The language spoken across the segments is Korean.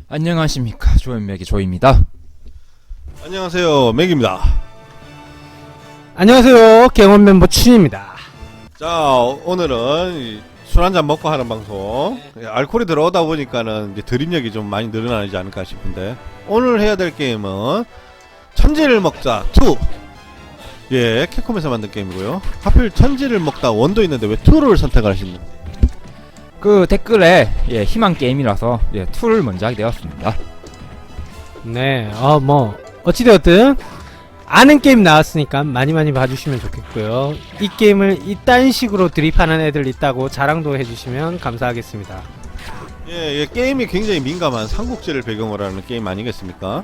안녕하십니까, 조연맥의 조입니다. 안녕하세요, 맥입니다. 안녕하세요. 갱원 멤버 춘입니다. 자, 오늘은 술 한잔 먹고 하는 방송. 알코올이 들어오다 보니까는 이제 드립력이 좀 많이 늘어나지 않을까 싶은데, 오늘 해야 될 게임은 천지를 먹자 2. 예, 캡콤에서 만든 게임이고요. 하필 천지를 먹다 1도 있는데 왜 2를 선택을 하시는지. 그 댓글에 희망 게임이라서 2를 먼저 하게 되었습니다. 네, 어찌되었든 아는 게임 나왔으니까 많이 봐주시면 좋겠고요. 이 게임을 이딴 식으로 드립하는 애들 있다고 자랑도 해주시면 감사하겠습니다. 예, 게임이 굉장히 민감한 삼국지를 배경으로 하는 게임 아니겠습니까?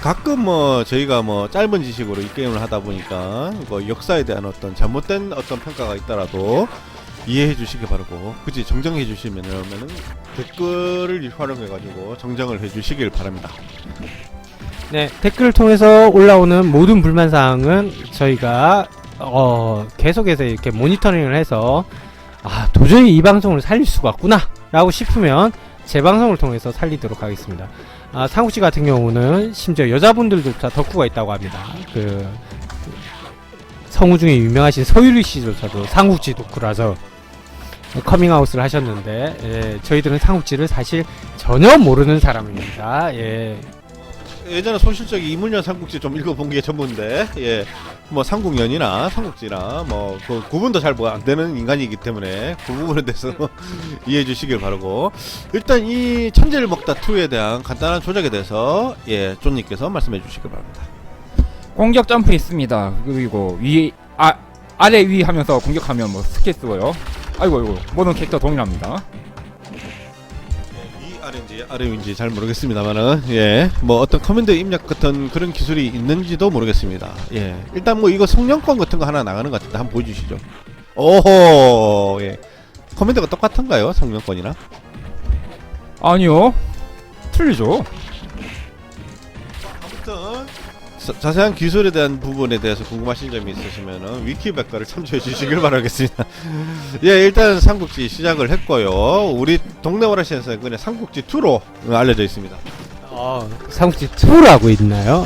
가끔 저희가 짧은 지식으로 이 게임을 하다 보니까 역사에 대한 어떤 잘못된 어떤 평가가 있더라도 이해해 주시기 바라고, 굳이 정정해 주시면은 댓글을 활용해가지고 정정을 해 주시길 바랍니다. 네, 댓글을 통해서 올라오는 모든 불만사항은 저희가 계속해서 이렇게 모니터링을 해서 도저히 이 방송을 살릴 수가 없구나 라고 싶으면 재방송을 통해서 살리도록 하겠습니다. 삼국지 같은 경우는 심지어 여자분들조차 덕후가 있다고 합니다. 그 성우 중에 유명하신 서유리 씨조차도 삼국지 덕후라서 커밍아웃을 하셨는데, 저희들은 삼국지를 사실 전혀 모르는 사람입니다. 예전에 소실적인 이문열 삼국지 좀 읽어본 게 전부인데, 삼국연이나 삼국지나 그 구분도 잘 안 되는 인간이기 때문에 그 부분에 대해서 이해해 주시길 바라고, 일단 이 천재를 먹다 2에 대한 간단한 조작에 대해서 존님께서 말씀해 주시길 바랍니다. 공격 점프 있습니다. 그리고 아래 위 하면서 공격하면 스킬 쓰고요. 아이고 모든 캐릭터 동일합니다. 이 아래인지 아래 위인지 잘 모르겠습니다만은 어떤 커맨드 입력 같은 그런 기술이 있는지도 모르겠습니다. 일단 이거 성령권 같은 거 하나 나가는 것 같은데 한번 보여주시죠. 오호. 커맨드가 똑같은가요, 성령권이나? 아니요, 틀리죠. 아무튼 자세한 기술에 대한 부분에 대해서 궁금하신 점이 있으시면은 위키백과를 참조해 주시길 바라겠습니다. 일단 삼국지 시작을 했고요. 우리 동네 오라시에서 그냥 삼국지 2로 알려져 있습니다. 삼국지 2라고 있나요?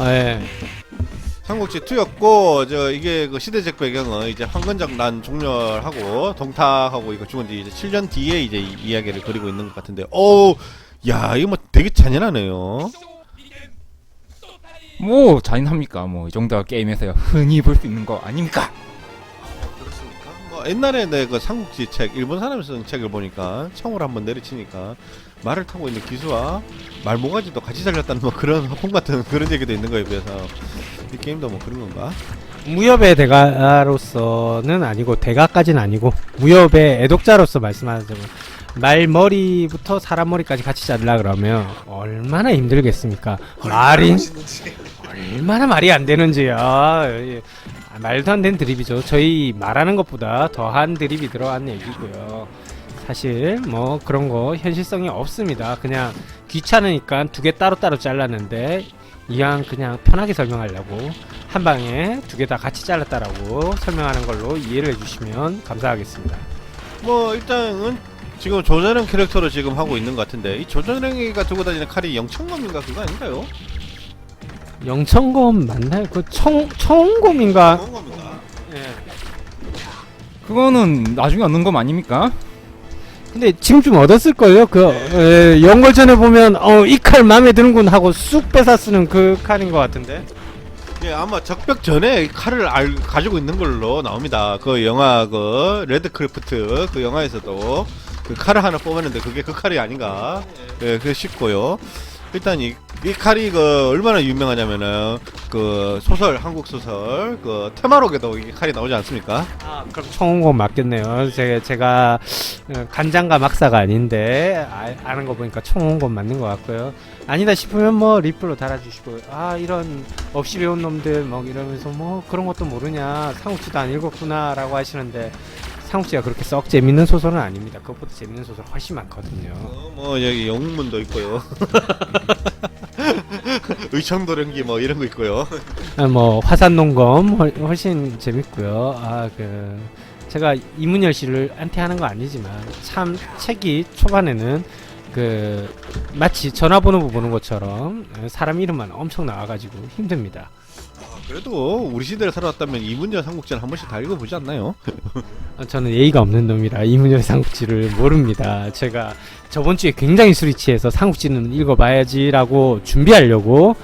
삼국지 2였고, 이게 그 시대적 배경은 이제 황건적 난 종렬하고 동탁하고 이거 죽은 지 이제 7년 뒤에 이제 이야기를 그리고 있는 것 같은데, 이거 되게 잔인하네요. 잔인합니까? 이 정도가 게임에서 흔히 볼 수 있는 거 아닙니까? 그렇습니까? 옛날에 내 그 삼국지 책, 일본 사람이 쓴 책을 보니까 총을 한번 내리치니까 말을 타고 있는 기수와 말모가지도 같이 살렸다는 그런 허풍 같은 그런 얘기도 있는 거에 비해서 이 게임도 그런 건가? 무협의 대가로서는 아니고, 대가까지는 아니고 무협의 애독자로서 말씀하자면 말머리부터 사람 머리까지 같이 자르려 그러면 얼마나 힘들겠습니까? 얼마나 말이 안 되는지요. 말도 안 되는 드립이죠. 저희 말하는 것보다 더한 드립이 들어간 얘기고요. 사실 그런 거 현실성이 없습니다. 그냥 귀찮으니까 두 개 따로따로 잘랐는데, 이왕 그냥 편하게 설명하려고 한 방에 두 개 다 같이 잘랐다라고 설명하는 걸로 이해를 해주시면 감사하겠습니다. 일단은 지금 조전영 캐릭터로 지금 하고 있는 것 같은데, 이 조전영이가 들고 다니는 칼이 영천검인가 그거 아닌가요? 영천검 맞나요? 그 청홍검인가? 영천검인가? 그거는 나중에 얻는 거 아닙니까? 근데 지금 좀 얻었을걸요? 연걸전에 보면 이 칼 마음에 드는군 하고 쑥 뺏어 쓰는 그 칼인 것 같은데. 아마 적벽 전에 칼을 가지고 있는 걸로 나옵니다. 그 영화 레드크래프트 그 영화에서도 그 칼을 하나 뽑았는데 그게 그 칼이 아닌가? 그게 싶고요. 일단 이 칼이 얼마나 유명하냐면은 소설, 한국 소설 테마록에도 이 칼이 나오지 않습니까? 그럼 청홍검 맞겠네요. 제가 간장가 막사가 아닌데 아는 거 보니까 청홍검 맞는 것 같고요. 아니다 싶으면 리플로 달아주시고, 이런 없이 배운 놈들 이러면서 그런 것도 모르냐, 삼국지도 안 읽었구나 라고 하시는데, 삼국지가 그렇게 썩 재밌는 소설은 아닙니다. 그것보다 재밌는 소설 훨씬 많거든요. 여기 영웅문도 있고요. 의청도령기 이런 거 있고요. 화산농검 훨씬 재밌고요. 제가 이문열 씨를 안티하는 거 아니지만 참 책이 초반에는 그 마치 전화번호 보는 것처럼 사람 이름만 엄청 나와가지고 힘듭니다. 그래도 우리 시대를 살아왔다면 이문열 삼국지를 한 번씩 다 읽어보지 않나요? 저는 예의가 없는 놈이라 이문열 삼국지를 모릅니다. 제가 저번 주에 굉장히 술이 취해서 삼국지는 읽어봐야지라고 준비하려고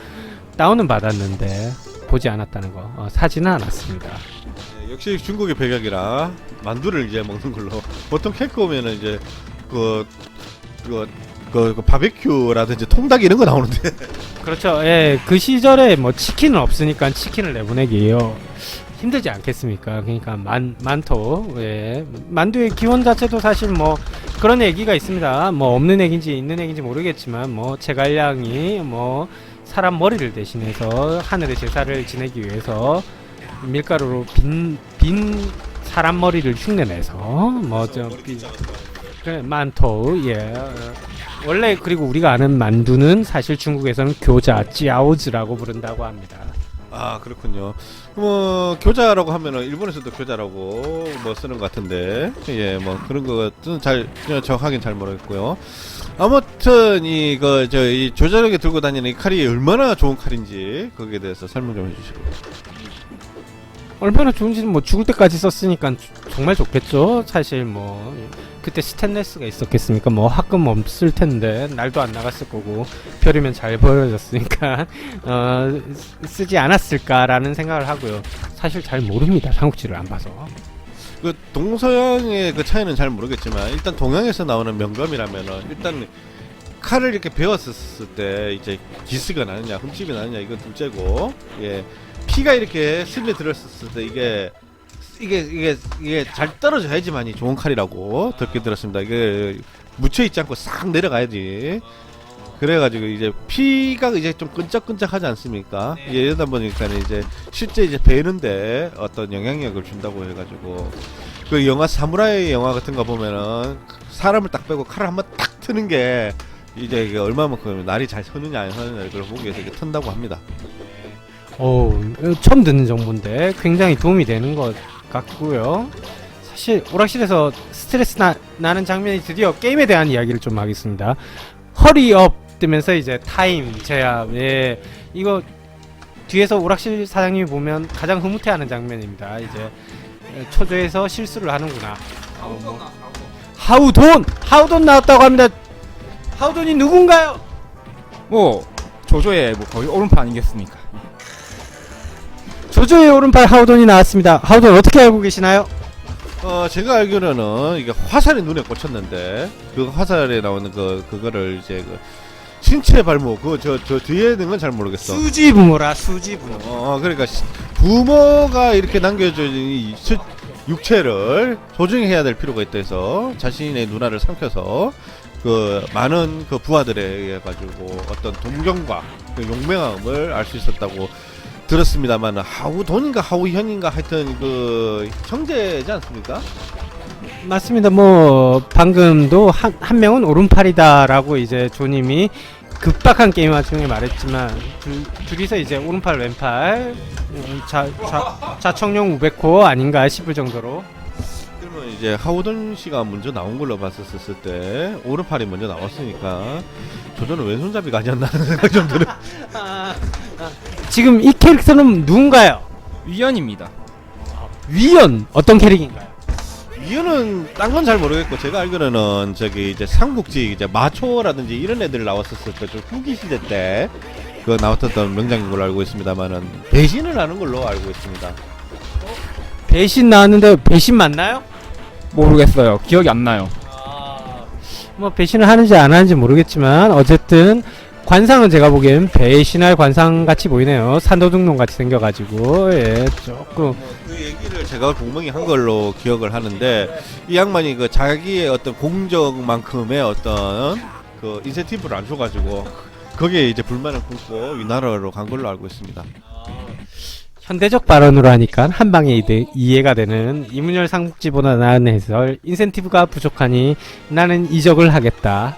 다운은 받았는데 보지 않았다는 거, 사지는 않았습니다. 네, 역시 중국의 배경이라 만두를 이제 먹는 걸로. 보통 캠프 오면은 이제 그 바베큐라든지 통닭 이런 거 나오는데 그렇죠. 예, 그 시절에 뭐 치킨은 없으니까 치킨을 내보내기요 힘들지 않겠습니까? 그러니까 만토, 예, 만두의 기원 자체도 사실 뭐 그런 얘기가 있습니다. 뭐 없는 얘기인지 있는 얘기인지 모르겠지만 뭐 제갈량이 뭐 사람 머리를 대신해서 하늘의 제사를 지내기 위해서 밀가루로 빈 사람 머리를 흉내내서 뭐좀 그래, 만토, 예. 원래 그리고 우리가 아는 만두는 사실 중국에서는 교자, 찌아오즈라고 부른다고 합니다. 아 그렇군요. 뭐 교자라고 하면은 일본에서도 교자라고 뭐 쓰는 것 같은데 예 뭐 그런 것은 잘 정확하긴 잘 모르겠고요. 아무튼 이거 이 조자력에 들고 다니는 이 칼이 얼마나 좋은 칼인지 거기에 대해서 설명 좀 해주시고. 얼마나 좋은지는 뭐 죽을 때까지 썼으니까 정말 좋겠죠. 사실 뭐 그때 스테인레스가 있었겠습니까? 뭐 화금 없을 텐데 날도 안 나갔을 거고 별이면 잘 버려졌으니까 쓰지 않았을까라는 생각을 하고요. 사실 잘 모릅니다. 삼국지를 안 봐서. 그 동서양의 그 차이는 잘 모르겠지만 일단 동양에서 나오는 명감이라면은 일단 칼을 이렇게 베었을 때 이제 기스가 나느냐 흠집이 나느냐 이건 둘째고 예 피가 이렇게 스며 들었을 때 이게 잘 떨어져야지만이 좋은 칼이라고 듣게 들었습니다. 이게 묻혀 있지 않고 싹 내려가야지. 그래가지고 이제 피가 이제 좀 끈적끈적하지 않습니까? 예, 이러다 보니까 이제 실제 이제 베는데 어떤 영향력을 준다고 해가지고 그 영화 사무라이 영화 같은 거 보면은 사람을 딱 빼고 칼을 한번 딱 트는 게 이제 이게 얼마만큼 날이 잘 서느냐 안 서느냐 이걸 보기 위해서 이렇게 튼다고 합니다. 처음 듣는 정보인데 굉장히 도움이 되는 것 같고요. 사실 오락실에서 스트레스 나는 장면이 드디어 게임에 대한 이야기를 좀 하겠습니다. 허리업 뜨면서 이제 타임 제압, 예, 이거 뒤에서 오락실 사장님이 보면 가장 흐뭇해하는 장면입니다. 이제 초조해서 실수를 하는구나. 하우돈 나왔다고 합니다. 하우돈이 누군가요? 뭐 조조의 뭐 거의 오른팔 아니겠습니까? 조조의 오른팔 하우돈이 나왔습니다. 하우돈 어떻게 알고 계시나요? 제가 알기로는 이게 화살이 눈에 꽂혔는데 그 화살에 나오는 그거를 이제 그 신체 발모 저 뒤에 있는 건 잘 모르겠어. 수지 부모라 수지 부모. 그러니까 부모가 이렇게 남겨준 이 육체를 소중히 해야 될 필요가 있다 해서 자신의 누나를 삼켜서 그 많은 그 부하들에 의해 가지고 어떤 동경과 그 용맹함을 알 수 있었다고 들었습니다만 하우돈인가 하우현인가 하여튼 그 형제지 않습니까? 맞습니다. 뭐 방금도 한 명은 오른팔이다라고 이제 조님이 급박한 게임 와중에 말했지만 둘이서 이제 오른팔 왼팔 자청용 우베코 아닌가 싶을 정도로. 그러면 이제 하우돈 씨가 먼저 나온 걸로 봤었을 때 오른팔이 먼저 나왔으니까 조조는 왼손잡이가 아니었나 하는 생각이 좀 들어요. 지금 이 캐릭터는 누군가요? 위연입니다. 위연 어떤 캐릭인가요? 이유는 딴 건 잘 모르겠고 제가 알기로는 저기 이제 삼국지 이제 마초라든지 이런 애들 나왔었을 때 좀 후기 시대 때 그 나왔던 명장인 걸로 알고 있습니다만은 배신을 하는 걸로 알고 있습니다. 배신 나왔는데 배신 맞나요? 모르겠어요. 기억이 안 나요. 뭐 배신을 하는지 안 하는지 모르겠지만 어쨌든 관상은 제가 보기엔 배신할 관상 같이 보이네요. 산도둑놈 같이 생겨가지고 예 조금 그 얘기를 제가 공명히 한 걸로 기억을 하는데 이 양반이 그 자기의 어떤 공적만큼의 어떤 그 인센티브를 안 줘가지고 거기에 이제 불만을 품고 위나라로 간 걸로 알고 있습니다. 현대적 발언으로 하니까 한 방에 이해가 되는 이문열 삼국지보다 나은 해설. 인센티브가 부족하니 나는 이적을 하겠다.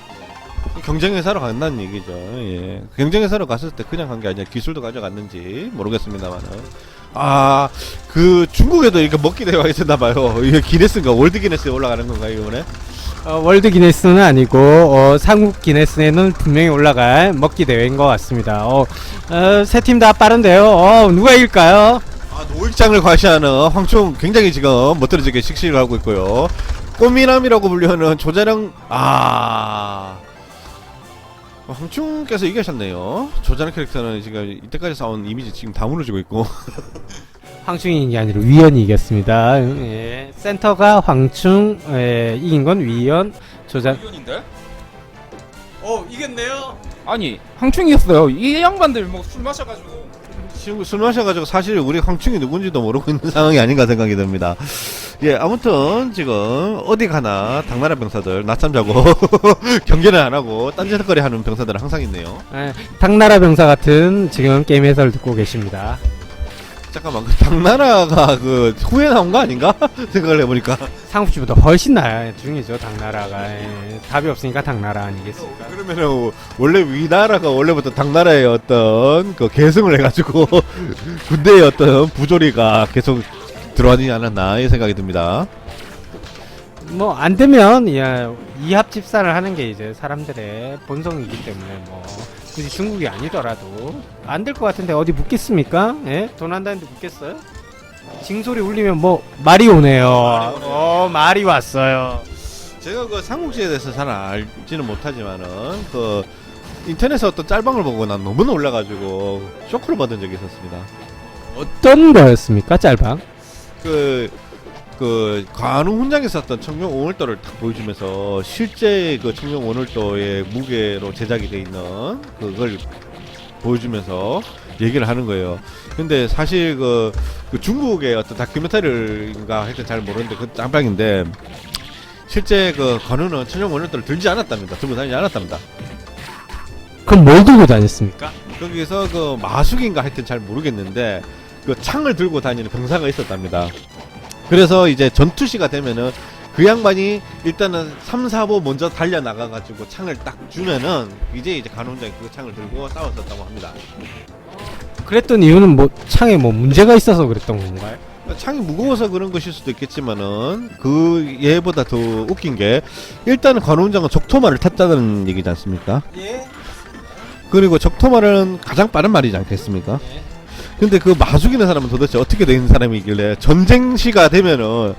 경쟁회사로 간다는 얘기죠. 예. 경쟁회사로 갔을 때 그냥 간 게 아니라 기술도 가져갔는지 모르겠습니다만은. 그 중국에도 이렇게 먹기 대회가 있었나봐요. 이게 기네스인가 월드 기네스에 올라가는 건가요, 이번에? 월드 기네스는 아니고 삼국 기네스에는 분명히 올라갈 먹기 대회인 것 같습니다. 세 팀 다 빠른데요. 누가 이길까요? 노익장을 과시하는 황충 굉장히 지금 멋들어지게 식식을 하고 있고요. 꼬미남이라고 불리는 조자령 황충께서 이기셨네요. 조자령 캐릭터는 지금 이때까지 싸운 이미지 지금 다 무너지고 있고 황충이 아니라 위연이 이겼습니다. 예. 센터가 황충, 이긴 건 위연, 조자. 이건인데? 이겼네요. 아니 황충이었어요. 이 양반들 뭐 술 마셔가지고. 지금 술 마셔가지고 사실 우리 황충이 누군지도 모르고 있는 상황이 아닌가 생각이 듭니다. 예, 아무튼 지금 어디 가나 당나라 병사들 낮잠 자고 경기를 안 하고 딴짓거리 하는 병사들은 항상 있네요. 당나라 병사 같은 지금 게임 해설을 듣고 계십니다. 잠깐만, 그 당나라가 그 후에 나온 거 아닌가 생각을 해보니까. 상국지보다 훨씬 중이죠 당나라가. 답이 없으니까 당나라 아니겠습니까? 그러면은 원래 위나라가 원래부터 당나라의 어떤 그 계승을 해가지고 군대의 어떤 부조리가 계속 들어가지 않았나 이 생각이 듭니다. 뭐 안 되면 이합 집산을 하는 게 이제 사람들의 본성이기 때문에 뭐 굳이 중국이 아니더라도 안 될 것 같은데 어디 묻겠습니까? 예? 돈 한다는데 묻겠어요? 징소리 울리면 뭐 말이 오네요. 말이 왔어요. 제가 그 삼국지에 대해서 잘 알지는 못하지만은 그 인터넷에 어떤 짤방을 보고 난 너무 놀라가지고 쇼크를 받은 적이 있었습니다. 어떤 거였습니까, 짤방? 그 관우 훈장에서 썼던 청룡 오늘도를 딱 보여주면서 실제 그 청룡 오늘도의 무게로 제작이 돼 있는 그걸 보여주면서 얘기를 하는 거예요. 근데 사실 그 중국의 어떤 다큐멘터리인가 하여튼 잘 모르는데 그 짱빵인데 실제 그 관우는 청룡 오늘도를 들지 않았답니다. 들고 다니지 않았답니다. 그럼 뭘 들고 다녔습니까? 거기서 그 마숙인가 하여튼 잘 모르겠는데 그 창을 들고 다니는 병사가 있었답니다. 그래서 이제 전투시가 되면은 그 양반이 일단은 3, 4보 먼저 달려나가가지고 창을 딱 주면은 이제 관훈장이 그 창을 들고 싸웠었다고 합니다. 그랬던 이유는 뭐 창에 뭐 문제가 있어서 그랬던 건가요? 창이 무거워서 그런 것일 수도 있겠지만은 그 얘보다 더 웃긴 게 일단은 관훈장은 적토마를 탔다는 얘기지 않습니까? 예. 그리고 적토마는 가장 빠른 말이지 않겠습니까? 예. 근데 그 마숙이는 사람은 도대체 어떻게 된 사람이길래 전쟁시가 되면은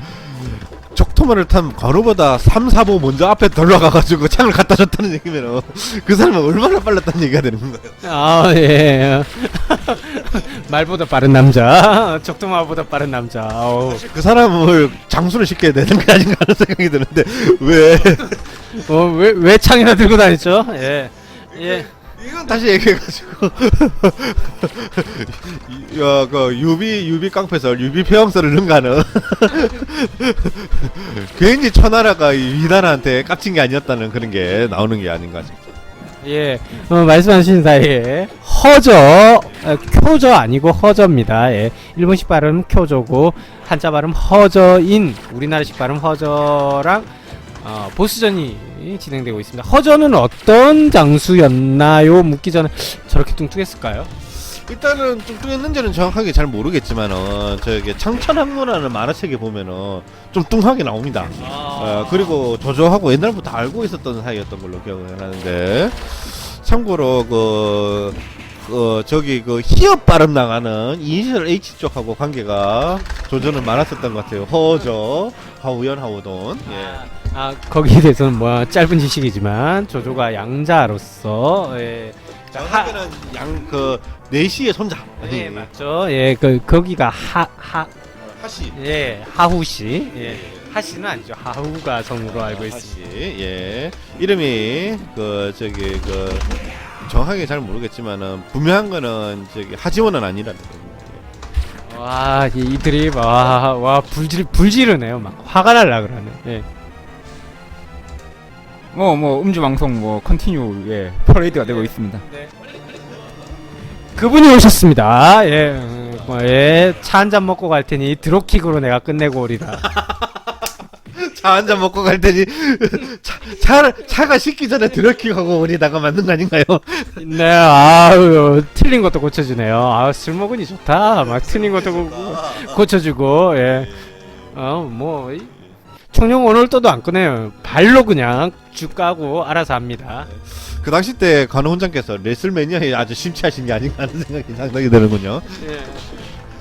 적토마를 탄 관우보다 3, 4보 먼저 앞에 돌아가가지고 창을 갖다 줬다는 얘기면은 그 사람은 얼마나 빨랐다는 얘기가 되는 건가요? 예. 말보다 빠른 남자, 적토마보다 빠른 남자. 그 사람을 장수를 시켜야 되는 게 아닌가 하는 생각이 드는데 왜 창이나 들고 다녔죠? 예. 예. 이건 다시 얘기해가지고 그 유비 깡패설 유비 폐왕설을 능가하는 괜히 천하라가 이 위나라한테 깝친 게 아니었다는 그런 게 나오는 게 아닌가 싶죠. 예, 말씀하신 사이에 쿄저 아니고 허저입니다. 예, 일본식 발음 쿄저고 한자 발음 허저인 우리나라식 발음 허저랑 보스전이 진행되고 있습니다. 허저는 어떤 장수였나요? 묻기 전에 저렇게 뚱뚱했을까요? 일단은 뚱뚱했는지는 정확하게 잘 모르겠지만은 저기 창천항로라는 만화책에 보면은 좀 뚱하게 나옵니다. 그리고 조조하고 옛날부터 알고 있었던 사이였던 걸로 기억을 하는데 참고로 저기 그 히읗 발음 나가는 이니셜 H 쪽하고 관계가 조조는 많았었던 것 같아요. 허저, 하우연, 하우돈. 예. 거기에 대해서는 뭐 짧은 지식이지만 조조가 양자로서 정확하게는 내시의 손자. 예, 맞죠. 예, 거기가 하시. 예, 하후씨. 예. 하씨는 아니죠. 하후가 성으로 알고 있습니다. 예. 이름이 정확하게 잘 모르겠지만은 분명한 거는 하지원은 아니라는 거예요. 와, 이 드립 와 불지르네요. 막 화가 날라 그러네. 예. 음주 방송 컨티뉴 퍼레이드가 되고 있습니다. 네. 그분이 오셨습니다. 예, 차 한 잔 먹고 갈 테니 드롭킥으로 내가 끝내고 오리라. 차 한 잔 먹고 갈 테니 차가 식기 전에 드럭킥하고 오리다가 맞는 거 아닌가요? 네, 틀린 것도 고쳐주네요. 술 먹으니 좋다. 막 틀린 것도 고쳐주고, 예. 대통령 오늘도도 안 꺼내요. 발로 그냥 쭉 까고 알아서 합니다. 그 당시 때 관우 훈장께서 레슬매니아에 아주 심취하신 게 아닌가 하는 생각이 상당히 드는군요. 예.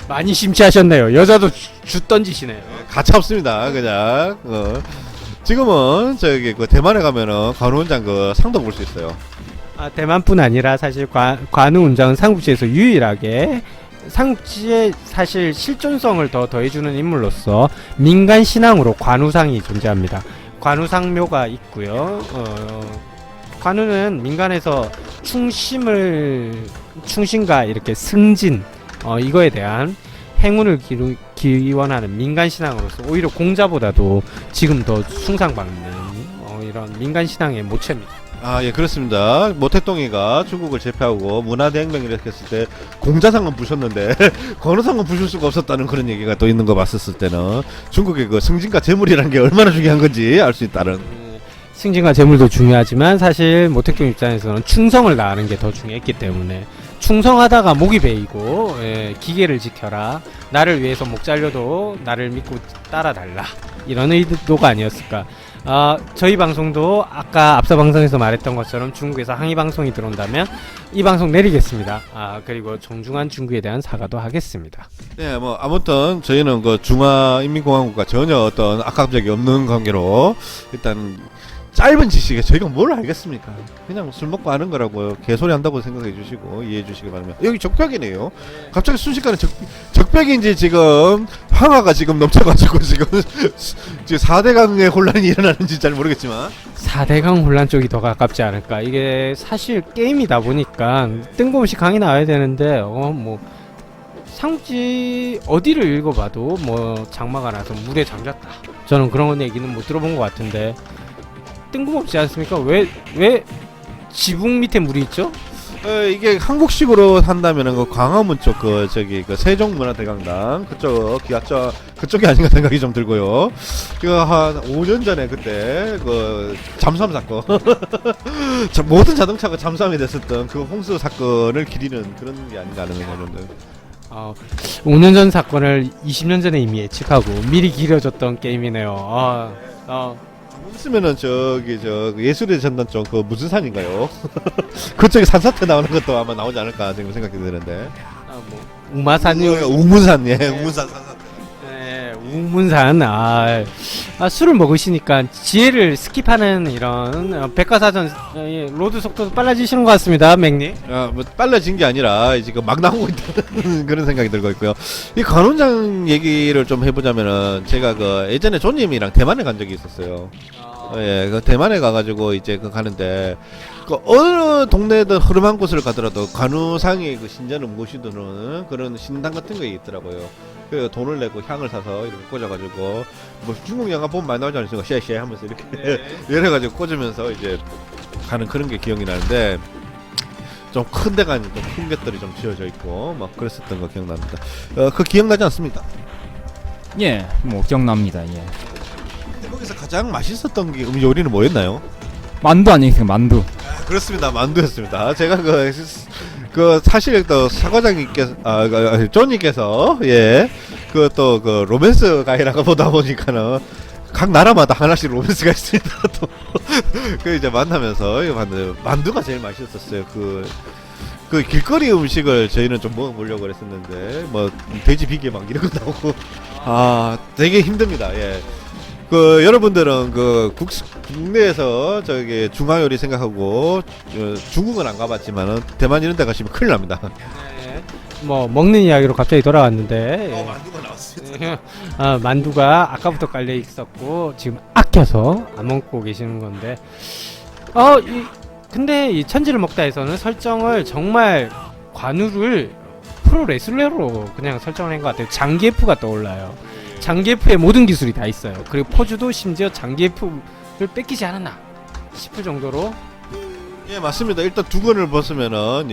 많이 심취하셨네요. 여자도 주 던지시네요. 가차 없습니다. 그냥 지금은 저기 그 대만에 가면은 관우 훈장 그 상도 볼 수 있어요. 아, 대만뿐 아니라 사실 관우 훈장은 삼국지에서 유일하게 삼국지의 사실 실존성을 더 더해주는 인물로서 민간 신앙으로 관우상이 존재합니다. 관우상묘가 있고요. 관우는 민간에서 충신과 이렇게 승진 이거에 대한 행운을 기원하는 민간 신앙으로서 오히려 공자보다도 지금 더 숭상받는 이런 민간 신앙의 모체입니다. 아, 예, 그렇습니다. 모택동이가 중국을 제패하고 문화대혁명을 했을 때 공자상은 부셨는데 관우상은 부실 수가 없었다는 그런 얘기가 또 있는 거 봤었을 때는 중국의 그 승진과 재물이라는 게 얼마나 중요한 건지 알 수 있다는. 승진과 재물도 중요하지만 사실 모택동 입장에서는 충성을 다하는 게 더 중요했기 때문에 충성하다가 목이 베이고 기계를 지켜라, 나를 위해서 목 잘려도 나를 믿고 따라달라, 이런 의도가 아니었을까. 저희 방송도 아까 앞서 방송에서 말했던 것처럼 중국에서 항의 방송이 들어온다면 이 방송 내리겠습니다. 그리고 정중한 중국에 대한 사과도 하겠습니다. 네, 뭐 아무튼 저희는 그 중화인민공화국과 전혀 어떤 악감정이 없는 관계로 일단 짧은 지식에 저희가 뭘 알겠습니까? 그냥 술 먹고 하는 거라고요. 개소리 한다고 생각해 주시고 이해해 주시기 바랍니다. 여기 적벽이네요. 갑자기 순식간에 적벽인지 지금 황화가 지금 넘쳐가지고 지금 4대강의 혼란이 일어나는지 잘 모르겠지만 4대강 혼란 쪽이 더 가깝지 않을까. 이게 사실 게임이다 보니까 뜬금없이 강이 나와야 되는데 뭐 삼국지 어디를 읽어봐도 뭐 장마가 나서 물에 잠겼다, 저는 그런 얘기는 못 들어본 것 같은데 뜬금없지 않습니까? 왜 지붕 밑에 물이 있죠? 이게 한국식으로 한다면은 그 광화문 쪽 그 저기 그 세종문화대강당 그쪽 기아차 그쪽이 아닌가 생각이 좀 들고요. 그 한 5년 전에 그때 그 잠수함 사건 모든 자동차가 잠수함이 됐었던 그 홍수 사건을 기리는 그런 게 아닌가 하는 생각이 좀 들어요. 5년 전 사건을 20년 전에 이미 예측하고 미리 기려졌던 게임이네요. 있으면은 저기 저 예술의 전당 쪽 그 무슨 산인가요? 그쪽에 산사태 나오는 것도 아마 나오지 않을까 지금 생각이 드는데. 뭐 우마산이요. 우문산, 예, 우문산 산사태. 네, 우문산. 술을 먹으시니까 지혜를 스킵하는 이런 백과사전 로드 속도도 빨라지시는 것 같습니다, 맥님. 뭐 빨라진 게 아니라 지금 막 나오고 있다는 그런 생각이 들고 있고요. 이 관훈장 얘기를 좀 해보자면은 제가 그 예전에 존님이랑 대만에 간 적이 있었어요. 예, 그 대만에 가가지고 이제 그 가는데 그 어느 동네든 흐름한 곳을 가더라도 관우상의 그 신전을 모시두는 그런 신당 같은 게 있더라고요. 그 돈을 내고 향을 사서 이렇게 꽂아가지고 뭐 중국 영화 보면 많이 나오지 않습니까? 쉐쉐 하면서 이렇게 이래가지고 꽂으면서 이제 가는 그런 게 기억이 나는데 좀 큰 데가 아닌 좀 큰 것들이 좀 지어져 있고 막 그랬었던 거 기억납니다. 그 기억나지 않습니까? 예, 뭐 기억납니다. 예. 거기서 가장 맛있었던 게 요리는 뭐였나요? 만두 아니겠어요? 만두. 그렇습니다. 만두였습니다. 제가 그 사실 또 사과장님께서 존님께서 예 그 또 그 로맨스 가이라고 보다 보니까는 각 나라마다 하나씩 로맨스가 있습니다. 또 그 이제 만나면서 이거 만두가 제일 맛있었어요. 그 길거리 음식을 저희는 좀 먹어보려고 그랬었는데 뭐 돼지 비계 막 이런 거 나오고 되게 힘듭니다. 예. 그 여러분들은 그 국내에서 저기 중화 요리 생각하고 중국은 안 가봤지만은 대만 이런 데 가시면 큰일 납니다. 네. 뭐 먹는 이야기로 갑자기 돌아왔는데 만두가 나왔습니다. 만두가 아까부터 깔려 있었고 지금 아껴서 안 먹고 계시는 건데 근데 이 천지를 먹다에서는 설정을 정말 관우를 프로 레슬러로 그냥 설정을 한 것 같아요. 장기F가 떠올라요. 장기F의 모든 기술이 다 있어요. 그리고 포즈도 심지어 장기F를 뺏기지 않았나 싶을 정도로. 예, 맞습니다. 일단 두건을 벗으면은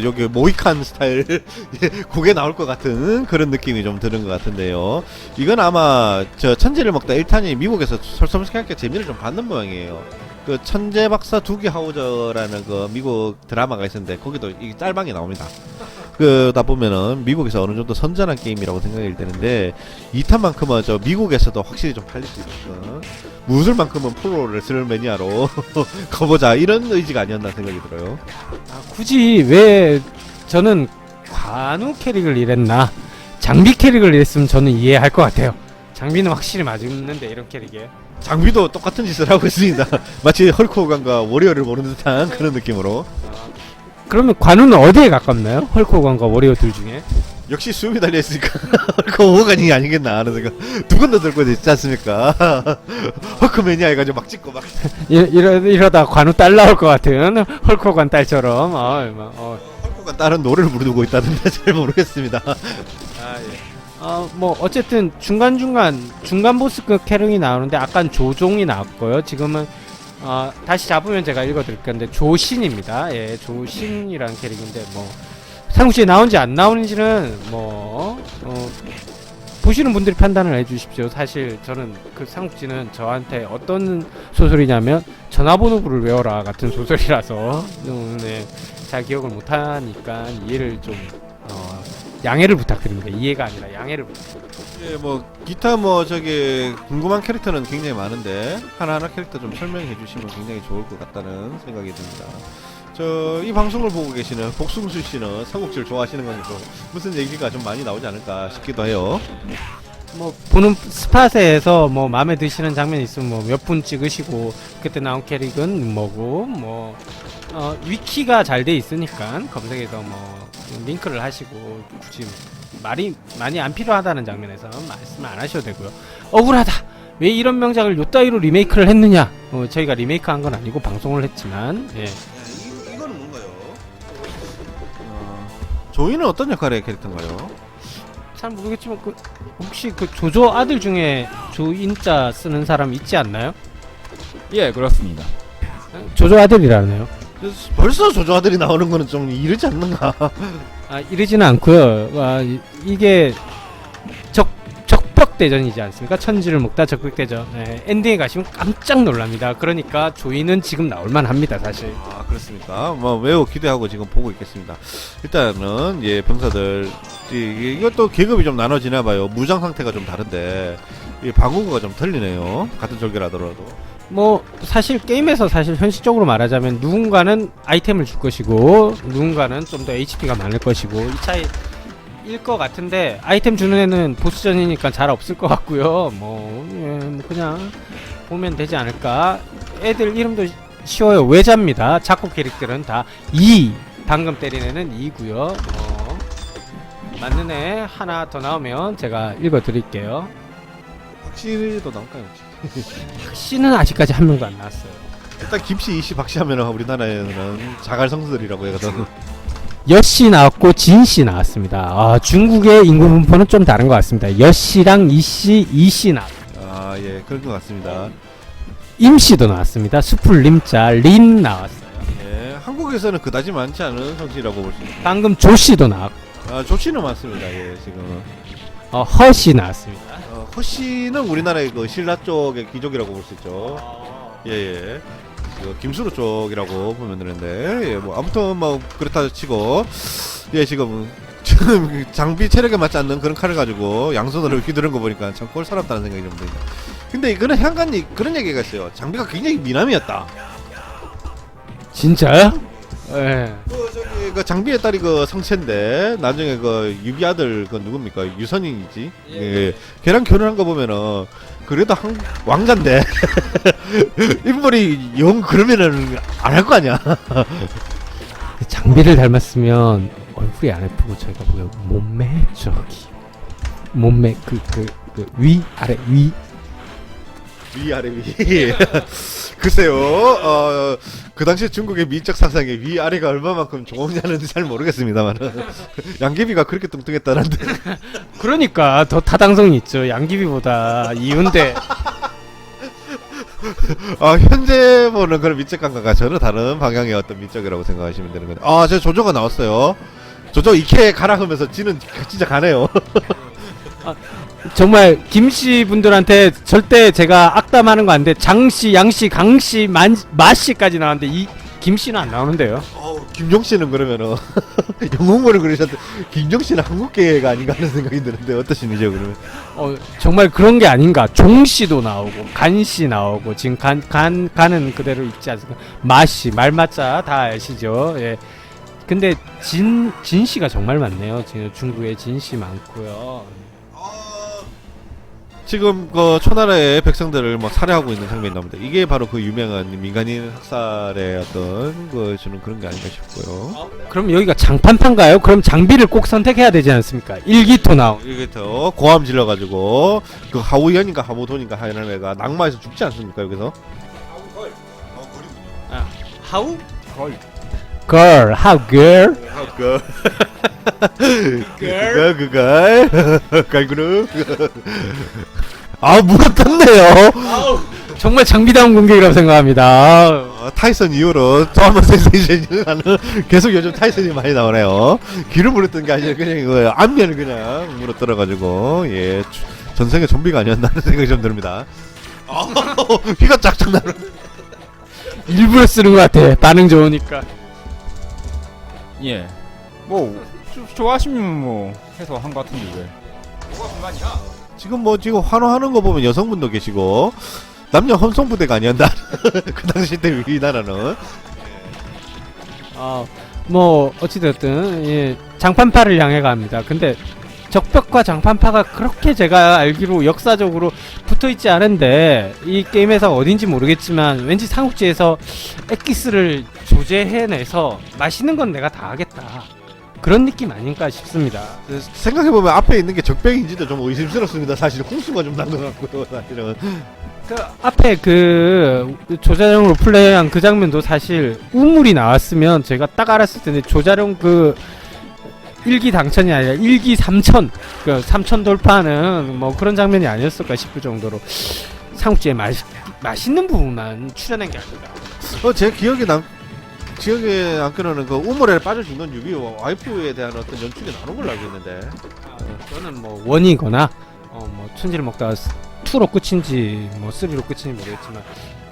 여기 모이칸 스타일 그게 나올 것 같은 그런 느낌이 좀 드는 것 같은데요. 이건 아마 저 천재를 먹다 1탄이 미국에서 솔선수범하게 재미를 좀 받는 모양이에요. 그 천재 박사 두기 하우저라는 그 미국 드라마가 있었는데 거기도 이 짤방이 나옵니다. 그다 보면은 미국에서 어느 정도 선전한 게임이라고 생각이 되는데 2탄만큼은 저 미국에서도 확실히 좀 팔릴 수 있게끔 무술만큼은 프로 레슬 매니아로 가보자 이런 의지가 아니었나 생각이 들어요. 굳이 왜 저는 관우 캐릭을 이랬나 장비 캐릭을 이랬으면 저는 이해할 것 같아요. 장비는 확실히 맞는데 이런 캐릭에 장비도 똑같은 짓을 하고 있습니다. 마치 헐크 호gan과 워리어를 모르는 듯한 그런 느낌으로. 그러면 관우는 어디에 가깝나요? 헐크 호gan과 워리어 둘 중에 역시 수염이 달려있으니까 헐크 호gan이 아니겠나 하는 생각. 두 건 더 들고 있지 않습니까? 헐크 매니아 해가지고 막 찍고 막. 이러다 관우 딸 나올 것 같은 헐크 호간 딸처럼 헐크 호gan 다른 노래를 부르고 있다는데 잘 모르겠습니다. 뭐 어쨌든 중간 보스급 캐릭이 나오는데 아까 조종이 나왔고요. 지금은 다시 잡으면 제가 읽어드릴 건데 조신입니다. 예, 조신이라는 캐릭인데 뭐 삼국지에 나온지 안 나오는지는 뭐 보시는 분들이 판단을 해주십시오. 사실 저는 그 삼국지는 저한테 어떤 소설이냐면 전화번호부를 외워라 같은 소설이라서 네, 잘 기억을 못하니까 이해를 좀 양해를 부탁드립니다. 이해가 아니라 양해를 부탁드립니다. 예, 뭐 기타 뭐 저기 궁금한 캐릭터는 굉장히 많은데 하나하나 캐릭터 좀 설명해 주시면 굉장히 좋을 것 같다는 생각이 듭니다. 저 이 방송을 보고 계시는 복숭수 씨는 삼국지를 좋아하시는 거니까 무슨 얘기가 좀 많이 나오지 않을까 싶기도 해요. 뭐 보는 스팟에서 뭐 마음에 드시는 장면이 있으면 뭐 몇 분 찍으시고 그때 나온 캐릭은 뭐고 뭐 위키가 잘 돼 있으니까 검색해서 뭐 링크를 하시고 굳이 말이 많이 안 필요하다는 장면에서 말씀 안 하셔도 되고요. 억울하다. 왜 이런 명작을 요따위로 리메이크를 했느냐? 저희가 리메이크한 건 아니고 방송을 했지만 예. 이거는 뭔가요? 조이는 어떤 역할의 캐릭터인가요? 잘 모르겠지만 혹시 그 조조 아들 중에 조인자 쓰는 사람 있지 않나요? 예, 그렇습니다. 조조 아들이라네요. 벌써 조조 아들이 나오는 거는 좀 이르지 않는가? 이러지는 않고요. 이게 적벽대전이지 않습니까? 천지를 먹다 적벽대전. 네, 엔딩에 가시면 깜짝 놀랍니다. 그러니까 조이는 지금 나올만 합니다, 사실. 그렇습니까? 뭐 매우 기대하고 지금 보고 있겠습니다. 일단은 예 병사들 이것도 계급이 좀 나눠지나 봐요. 무장 상태가 좀 다른데 이 방어구가 좀 틀리네요. 같은 절개라더라도. 뭐 사실 게임에서 사실 현실적으로 말하자면 누군가는 아이템을 줄 것이고 누군가는 좀 더 HP가 많을 것이고 이 차이일 것 같은데 아이템 주는 애는 보스전이니까 잘 없을 것 같고요. 뭐 그냥 보면 되지 않을까. 애들 이름도 쉬워요. 외자입니다. 작곡 캐릭터는 다 2. 방금 때린 애는 2고요. 맞는 애 하나 더 나오면 제가 읽어드릴게요. 박씨도 나올까요? 박씨는 아직까지 한 명도 안 나왔어요. 일단 김씨, 이씨, 박씨 하면 우리나라에는 자갈 성수들이라고 해가지고 여씨 나왔고 진씨 나왔습니다. 중국의 인구 분포는 좀 다른 것 같습니다. 여씨랑 이씨, 이씨 나왔습니다. 예, 그런 것 같습니다. 임씨도 나왔습니다. 수풀림자 린 나왔어요. 예, 한국에서는 그다지 많지 않은 성씨라고 볼 수 있습니다. 방금 조씨도 나왔고 조씨는 많습니다. 예, 지금 허씨 나왔습니다. 허씨는 우리나라의 그 신라 쪽의 귀족이라고 볼 수 있죠. 예. 김수로 쪽이라고 보면 되는데, 예, 뭐 아무튼 뭐 그렇다 치고, 예, 지금 장비 체력에 맞지 않는 그런 칼을 가지고 양손으로 휘두른 거 보니까 참 꼴사납다는 생각이 좀 듭니다. 근데 이거는 향간이 그런 얘기가 있어요. 장비가 굉장히 미남이었다. 진짜요? 예. 그 장비의 딸이 그 성체인데 나중에 그 유비 아들 그 누굽니까 유선인이지. 예. 걔랑 결혼한 거 보면은 그래도 왕자인데 인물이 영 그러면은 안 할 거 아니야. 장비를 닮았으면 얼굴이 안 예쁘고 저희가 보여 몸매 저기 몸매 그 위 아래 위 위아래 위. 글쎄요. 그 당시 중국의 미적 상상에 위아래가 얼마만큼 좋으냐는 잘 모르겠습니다만은 양귀비가 그렇게 뚱뚱했다는데. 그러니까 더 타당성이 있죠. 양귀비보다 이윤대. 현재 보는 그런 미적 감각과 전혀 다른 방향의 어떤 미적이라고 생각하시면 되는 건데. 저 조조가 나왔어요. 조조 이케 가라 하면서 지는 진짜 가네요. 정말 김씨 분들한테 절대 제가 악담하는 거 안 돼. 장씨, 양씨, 강씨, 마씨까지 나왔는데 김씨는 안 나오는데요. 김종 씨는 그러면은 영웅물을 그리셨는데 김종 씨는 한국계가 아닌가 하는 생각이 드는데 어떠십니까 그러면? 정말 그런 게 아닌가. 종씨도 나오고 간씨 나오고 지금 간은 그대로 있지 않습니까? 마씨 말맞자 다 아시죠? 예. 근데 진씨가 정말 많네요. 지금 중국에 진씨 많고요. 지금 그 초나라의 백성들을 막 살해하고 있는 장면이 나옵니다. 이게 바로 그 유명한 민간인 학살의 어떤 그 저는 그런 게 아닌가 싶고요. 그럼 여기가 장판판가요? 그럼 장비를 꼭 선택해야 되지 않습니까? 일기토 나오. 이게 더 고함 질러가지고 그 하우현인가 하무돈인가 하는 애가 낙마해서 죽지 않습니까 여기서? 하우? girl, how girl? 갈그루 물어 떴네요. 정말 장비다운 공격이라고 생각합니다. 타이슨 이후로 드라마 센세이션을 하는 계속 요즘 타이슨이 많이 나오네요. 귀를 물었던 게 아니라 그냥 이거예요. 앞면을 그냥 물어뜯어가지고 예 전생에 좀비가 아니었나 하는 생각이 좀 듭니다. 휘가 쫙쫙 나는. 일부러 쓰는 것 같아. 반응 좋으니까. 예. 뭐 좋아하시면 뭐 해서 한 것 같은데 왜? 뭐가 불만이야? 지금 뭐 지금 환호하는 거 보면 여성분도 계시고 남녀 혼성 부대가 아니었나 그 당시 때 우리나라는. 뭐 어찌됐든 예, 장판파를 향해 갑니다. 근데 적벽과 장판파가 그렇게 제가 알기로 역사적으로 붙어있지 않은데 이 게임에서 어딘지 모르겠지만 왠지 삼국지에서 엑기스를 조제해내서 맛있는 건 내가 다 하겠다 그런 느낌 아닌가 싶습니다. 생각해보면 앞에 있는 게 적백인지도 좀 의심스럽습니다. 사실 홍수가 좀 난 것 같고요. 사실은 그 앞에 그 조자룡으로 플레이한 그 장면도 사실 우물이 나왔으면 제가 딱 알았을 텐데 조자룡 그 1기 당천이 아니라 1기 3천 그 3천 돌파하는 뭐 그런 장면이 아니었을까 싶을 정도로 삼국지에 맛있는 부분만 출연한 게 아닌가. 제 기억에 남기로는 그 우물에 빠져 죽는 유비와 와이프에 대한 어떤 연출이 나오는 걸로 알고 있는데 저는 뭐 원이거나 뭐 천지를 먹다가 2로 끝인지 뭐 3로 끝인지 모르겠지만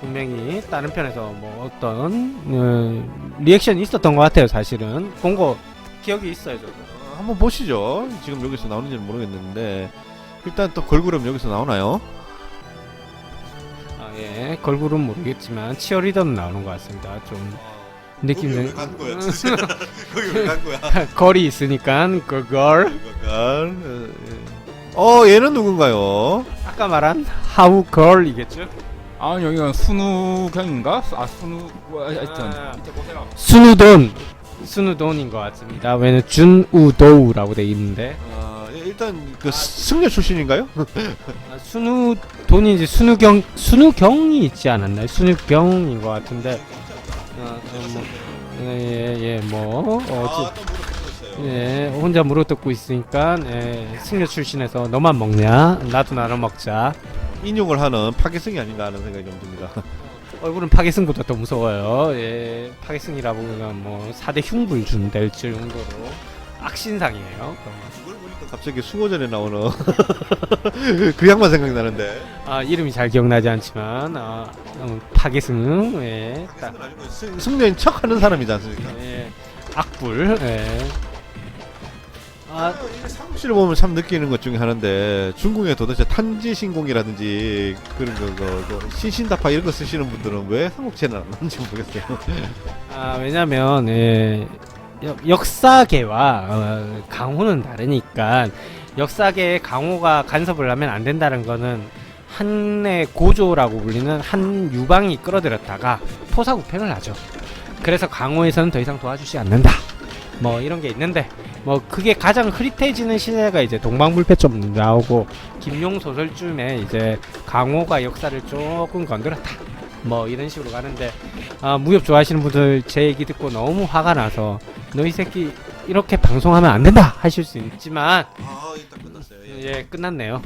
분명히 다른 편에서 뭐 어떤 리액션이 있었던 것 같아요. 사실은 본 거 기억이 있어요. 저도. 한번 보시죠. 지금 여기서 나오는지는 모르겠는데 일단 또 걸그룹 여기서 나오나요? 예, 걸그룹 모르겠지만 치어리더는 나오는 것 같습니다. 좀 느낌이 거기 왜 간 거야? 걸이 있으니까 그 걸. 얘는 누군가요? 아까 말한 하우 걸이겠죠? 아 여기가 순우경인가? 순우 하여튼 밑에 보세요. 순우돈인 것 같습니다. 왜냐면 준우도우라고 돼 있는데 일단 그 승려 출신인가요? 순우돈인지 순우경이 있지 않았나요? 순우경인 것 같은데 혼자 물어뜯고 있으니까 승려 출신에서 너만 먹냐? 나도 나눠 먹자. 인용을 하는 파괴성이 아닌가 하는 생각이 좀 듭니다. 얼굴은 파괴승보다 더 무서워요. 예, 파괴승이라 보면 뭐 4대 흉불준 될 정도로 악신상이에요. 그걸 보니까 갑자기 수고전에 나오는 그 양반 생각이 나는데. 이름이 잘 기억나지 않지만 파괴승, 예, 딱 승려인 척하는 사람이지 않습니까? 예, 악불, 예. 삼국지를 보면 참 느끼는 것 중에 하나인데 중국에 도대체 탄지신공이라든지 그런 거 신신다파 이런 거 쓰시는 분들은 왜 삼국지는 안 하는지 모르겠어요. 왜냐면 역사계와 강호는 다르니까 역사계의 강호가 간섭을 하면 안 된다는 거는 한의 고조라고 불리는 한 유방이 끌어들였다가 포사구팽을 하죠. 그래서 강호에서는 더 이상 도와주지 않는다. 뭐 이런 게 있는데 뭐 그게 가장 흐릿해지는 시대가 이제 동방불패점 나오고 김용 소설쯤에 이제 강호가 역사를 조금 건드렸다. 뭐 이런 식으로 가는데 무협 좋아하시는 분들 제 얘기 듣고 너무 화가 나서 너 이 새끼 이렇게 방송하면 안 된다 하실 수 있지만 일단 끝났어요. 예, 끝났네요.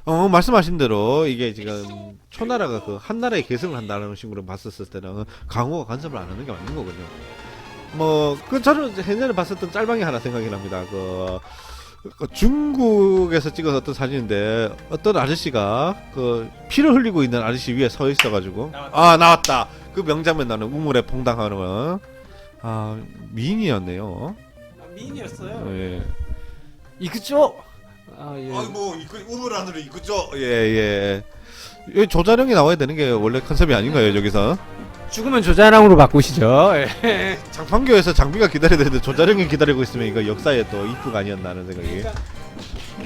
말씀하신 대로 이게 지금 초나라가 그 한나라의 계승을 한다는 식으로 봤었을 때는 강호가 간섭을 안 하는 게 맞는 거거든요. 저는 옛날에 봤었던 짤방이 하나 생각이 납니다. 그 중국에서 찍은 어떤 사진인데 어떤 아저씨가 그 피를 흘리고 있는 아저씨 위에 서 있어가지고 나왔다. 그 명장면 나는 우물에 퐁당하는 거. 미인이었네요. 미인이었어요. 예. 이그죠? 예. 뭐 우물 안으로 이끄죠. 예. 예. 조자룡이 나와야 되는 게 원래 컨셉이 아닌가요 여기서? 죽으면 조자랑으로 바꾸시죠. 예. 장판교에서 장비가 기다려야 되는데 조자룡이 기다리고 있으면 이거 역사에 또 이쁘가 아니었나 하는 생각이.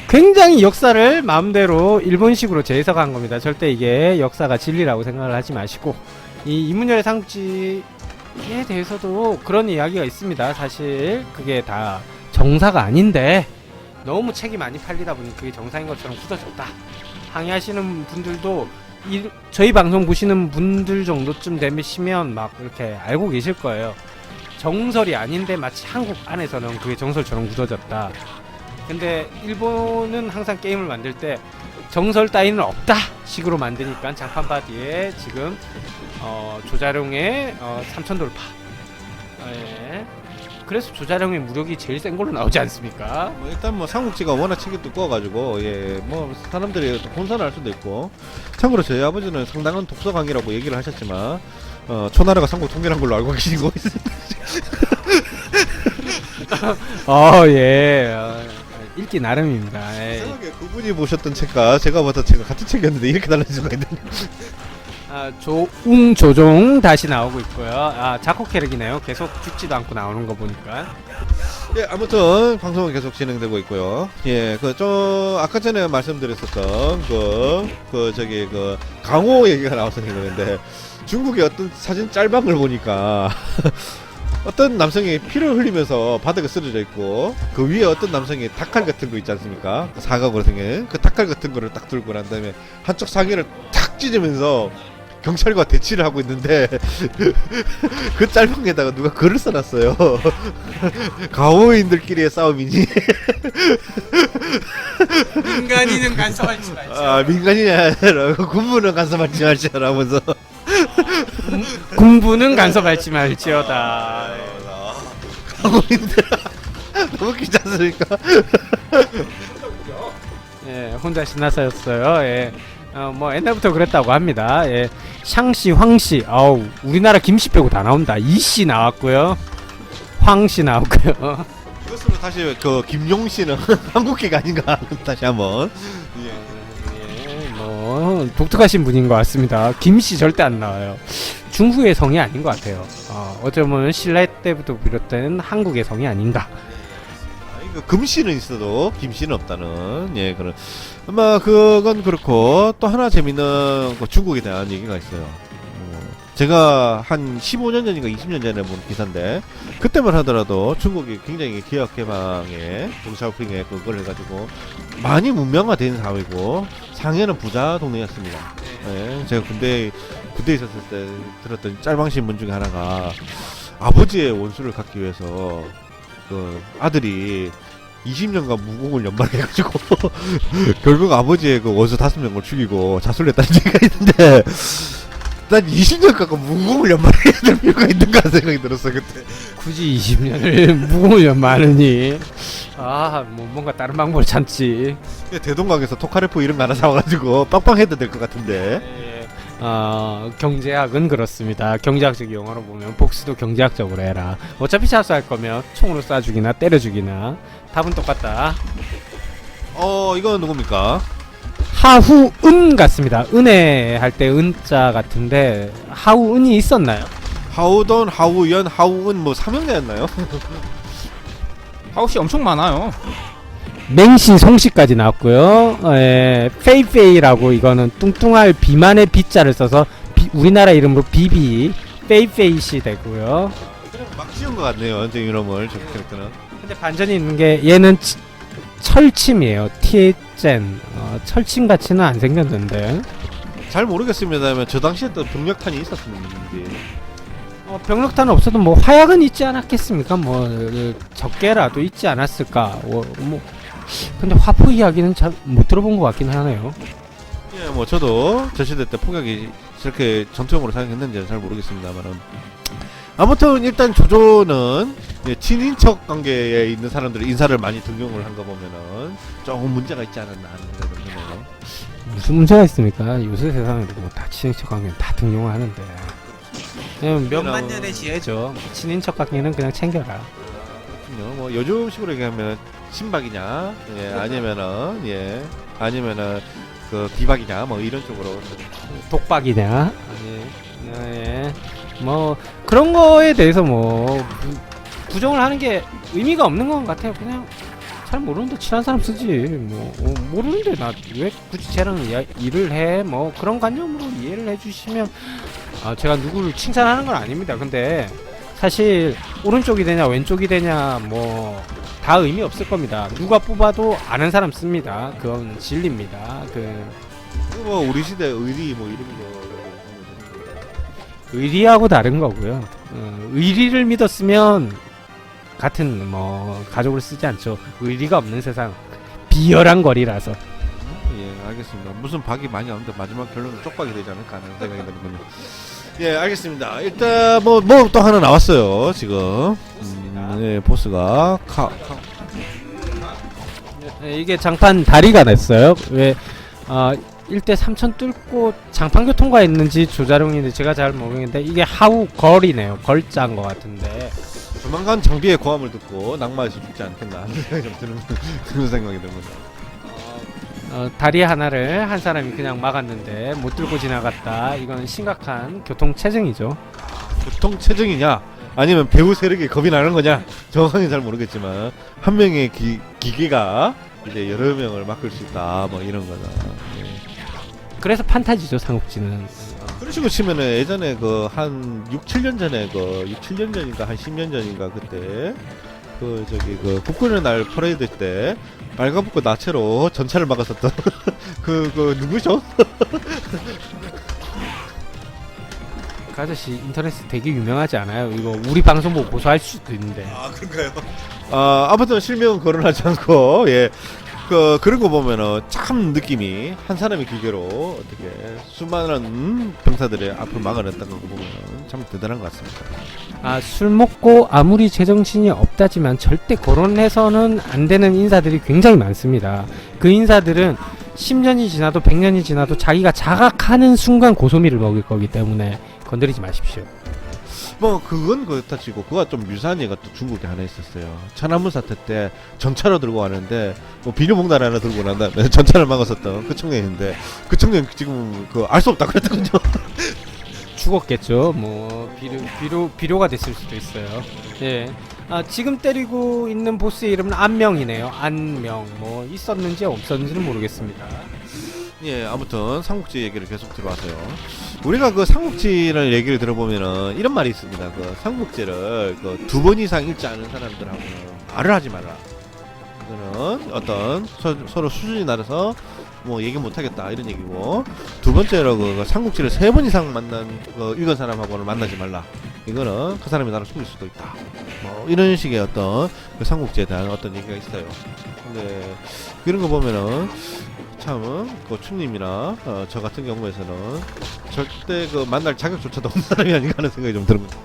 굉장히 역사를 마음대로 일본식으로 재해석한 겁니다. 절대 이게 역사가 진리라고 생각을 하지 마시고, 이 이문열의 삼국지에 대해서도 그런 이야기가 있습니다. 사실 그게 다 정사가 아닌데 너무 책이 많이 팔리다 보니 그게 정사인 것처럼 굳어졌다. 항의하시는 분들도 저희 방송 보시는 분들 정도쯤 되시면 막 이렇게 알고 계실 거예요. 정설이 아닌데 마치 한국 안에서는 그게 정설처럼 굳어졌다. 근데 일본은 항상 게임을 만들 때 정설 따위는 없다 식으로 만드니까 장판 바디에 지금 조자룡의 3000 돌파. 예. 그래서 조자룡의 무력이 제일 센 걸로 나오지 않습니까? 뭐 일단 뭐 삼국지가 워낙 책이 두꺼워가지고 뭐 사람들이 또 혼선할 수도 있고. 참고로 저희 아버지는 상당한 독서광이라고 얘기를 하셨지만 초나라가 삼국 통일한 걸로 알고 계신 거 있습니다. 예. 읽기 나름입니다. 예. 이상하게 그분이 보셨던 책과 제가 봤던 책과 같은 책이었는데 이렇게 달라질 수가 있는. 조종 다시 나오고 있고요. 자코 캐릭이네요. 계속 죽지도 않고 나오는 거 보니까. 예, 아무튼 방송은 계속 진행되고 있고요. 예, 아까 전에 말씀드렸었던 그 강호 얘기가 나왔었는데 중국의 어떤 사진 짤방을 보니까 어떤 남성이 피를 흘리면서 바닥에 쓰러져 있고 그 위에 어떤 남성이 닭칼 같은 거 있지 않습니까? 사각으로 생긴 그 닭칼 같은 거를 딱 들고 난 다음에 한쪽 상의를 탁 찢으면서 경찰과 대치를 하고 있는데 그 짤방에다가 누가 글을 써놨어요. 가오인들끼리의 싸움이니 민간인은 간섭하지 말죠. 민간이냐 군부는 간섭하지 말지라면서 군부는 간섭하지 말지어다. 가오인들 너무 귀찮습니까? 예, 혼자 신나서였어요. 예. 뭐 옛날부터 그랬다고 합니다. 예. 샹씨, 황씨, 우리나라 김씨 빼고 다 나온다. 이씨 나왔고요. 황씨 나왔고요. 이것으로 다시 김용 씨는 한국계가 아닌가 다시 한번. 뭐 독특하신 분인 것 같습니다. 김씨 절대 안 나와요. 중국의 성이 아닌 것 같아요. 어쩌면 신라 때부터 비롯된 한국의 성이 아닌가. 금씨는 있어도 김씨는 없다는 그런. 아마 그건 그렇고 또 하나 재밌는 중국에 대한 얘기가 있어요. 제가 한 15년 전인가 20년 전에 본 기사인데 그때만 하더라도 중국이 굉장히 기업 개방에 동샤오핑에 그걸 해가지고 많이 문명화된 사회고 상해는 부자 동네였습니다. 제가 군대에 있었을 때 들었던 짤방 신문 중에 하나가 아버지의 원수를 갚기 위해서 그 아들이 20년간 무공을 연말해가지고 결국 아버지의 그 원수 5명을 죽이고 자수했다는 얘기가 있는데 난 20년 가까이 무공을 연말해야 될 필요가 있는가 생각이 들었어 그때. 굳이 20년을 무공을 연말하니 뭐 뭔가 다른 방법을 찾지. 대동강에서 토카레프 이런 거 하나 사와가지고 빵빵해도 될 것 같은데. 경제학은 그렇습니다. 경제학적 용어로 보면 복수도 경제학적으로 해라. 어차피 자수할 거면 총으로 쏴 죽이나 때려 죽이나 답은 똑같다. 이건 누굽니까? 하후은 같습니다. 은혜 할 때 은자 같은데 하후은이 있었나요? 하우돈, 하우연, 하우은 뭐 3형제였나요? 하우씨 엄청 많아요. 맹씨, 송씨까지 나왔고요. 페이페이라고 이거는 뚱뚱할 비만의 비자를 써서 우리나라 이름으로 비비 페이페이씨 되고요. 막 지은 것 같네요. 완전 이름을 저 캐릭터는. 근데 반전이 있는 게 얘는 철침이에요. 티젠. 철침 같이는 안 생겼는데. 잘 모르겠습니다만 저 당시에 또 병력탄이 있었는지. 병력탄은 없어도 뭐 화약은 있지 않았겠습니까? 뭐 적게라도 있지 않았을까? 근데 화포 이야기는 잘 못 들어본 것 같긴 하네요. 예, 뭐 저도 저 시대 때 폭약이 저렇게 전투용으로 사용했는지는 잘 모르겠습니다만은 아무튼 일단 조조는 친인척 관계에 있는 사람들의 인사를 많이 등용을 한 거 보면은 조금 문제가 있지 않았나 하는 생각이 드네요. 무슨 문제가 있습니까? 요새 세상에 뭐다 친인척 관계는 다 등용을 하는데. 그냥 몇만 년의 지혜죠. 친인척 관계는 그냥 챙겨라. 뭐 요즘식으로 얘기하면 친박이냐, 아니면은 그 비박이냐, 뭐 이런 쪽으로. 독박이냐? 뭐 그런 거에 대해서 뭐 부정을 하는 게 의미가 없는 것 같아요. 그냥 잘 모르는데 친한 사람 쓰지. 뭐 모르는데 나 왜 굳이 쟤랑 일을 해? 뭐 그런 관념으로 이해를 해주시면 제가 누구를 칭찬하는 건 아닙니다. 근데 사실 오른쪽이 되냐 왼쪽이 되냐 뭐 다 의미 없을 겁니다. 누가 뽑아도 아는 사람 씁니다. 그건 진리입니다. 뭐 우리 시대 의리 뭐 이런 거. 의리하고 다른 거고요. 의리를 믿었으면 같은 뭐 가족을 쓰지 않죠. 의리가 없는 세상, 비열한 거리라서. 예, 알겠습니다. 무슨 박이 많이 나오는데 마지막 결론은 쪽박이 되지 않을까 하는 생각이 드는군요. 예, 알겠습니다. 일단 뭐 또 하나 나왔어요. 지금 예, 보스가 이게 장판 다리가 냈어요. 왜 1대 3천 뚫고 장판교 통과했는지 조자룡인데 제가 잘 모르겠는데 이게 하우 걸이네요. 걸자인 것 같은데. 조만간 장비의 고함을 듣고 낙마해서 죽지 않겠나 하는 생각이 좀 드는 그런 생각이 듭니다. 다리 하나를 한 사람이 그냥 막았는데 못 들고 지나갔다. 이건 심각한 교통체증이죠. 교통체증이냐 아니면 배우 세력이 겁이 나는 거냐 정확하게 잘 모르겠지만 한 명의 기계가 이제 여러 명을 맡을 수 있다 뭐 이런 거다. 예. 그래서 판타지죠 삼국지는. 그런 식으로 치면은 예전에 그 한 6, 7년 전에 그 6, 7년 전인가 한 10년 전인가 그때 그 저기 그 국군의 날 퍼레이드 때 빨간불꽃 나체로 전차를 막았었던 그 누구죠? 그 아저씨 인터넷 되게 유명하지 않아요? 이거 우리 방송 보고 고소할 수도 있는데. 아 그런가요? 아무튼 실명은 거론하지 않고 예. 그런 거 보면은 참 느낌이 한 사람의 기계로 어떻게 수많은 병사들의 앞을 막아냈다는 거 보면은 참 대단한 것 같습니다. 술 먹고 아무리 제정신이 없다지만 절대 거론해서는 안 되는 인사들이 굉장히 많습니다. 그 인사들은 10년이 지나도 100년이 지나도 자기가 자각하는 순간 고소미를 먹을 거기 때문에 건드리지 마십시오. 뭐 그건 그렇다 치고 그와 좀 유사한 예가 또 중국에 하나 있었어요. 천안문 사태 때 전차로 들고 가는데 뭐 비료봉다리 하나 들고 난 다음에 전차를 막았었던 그 청년인데 그 청년 지금 그 알 수 없다 그랬거든요. 죽었겠죠. 뭐 비료가 됐을 수도 있어요. 예. 지금 때리고 있는 보스의 이름은 안명이네요. 안명. 뭐 있었는지 없었는지는 모르겠습니다. 예, 아무튼 삼국지 얘기를 계속 들어와서요. 우리가 그 삼국지를 얘기를 들어보면은 이런 말이 있습니다. 그 삼국지를 그 2번 이상 읽지 않은 사람들하고는 말을 하지 마라. 이거는 어떤 서로 수준이 낮아서 뭐 얘기 못하겠다 이런 얘기고, 두 번째로 그 삼국지를 3번 이상 읽은 사람하고는 만나지 말라. 이거는 그 사람이 나를 속일 수도 있다. 뭐 이런 식의 어떤 그 삼국지에 대한 어떤 얘기가 있어요. 근데 이런 거 보면은 참 그 춘님이나 저 같은 경우에서는 절대 그 만날 자격조차도 없는 사람이 아닌가 하는 생각이 좀 드는 거죠.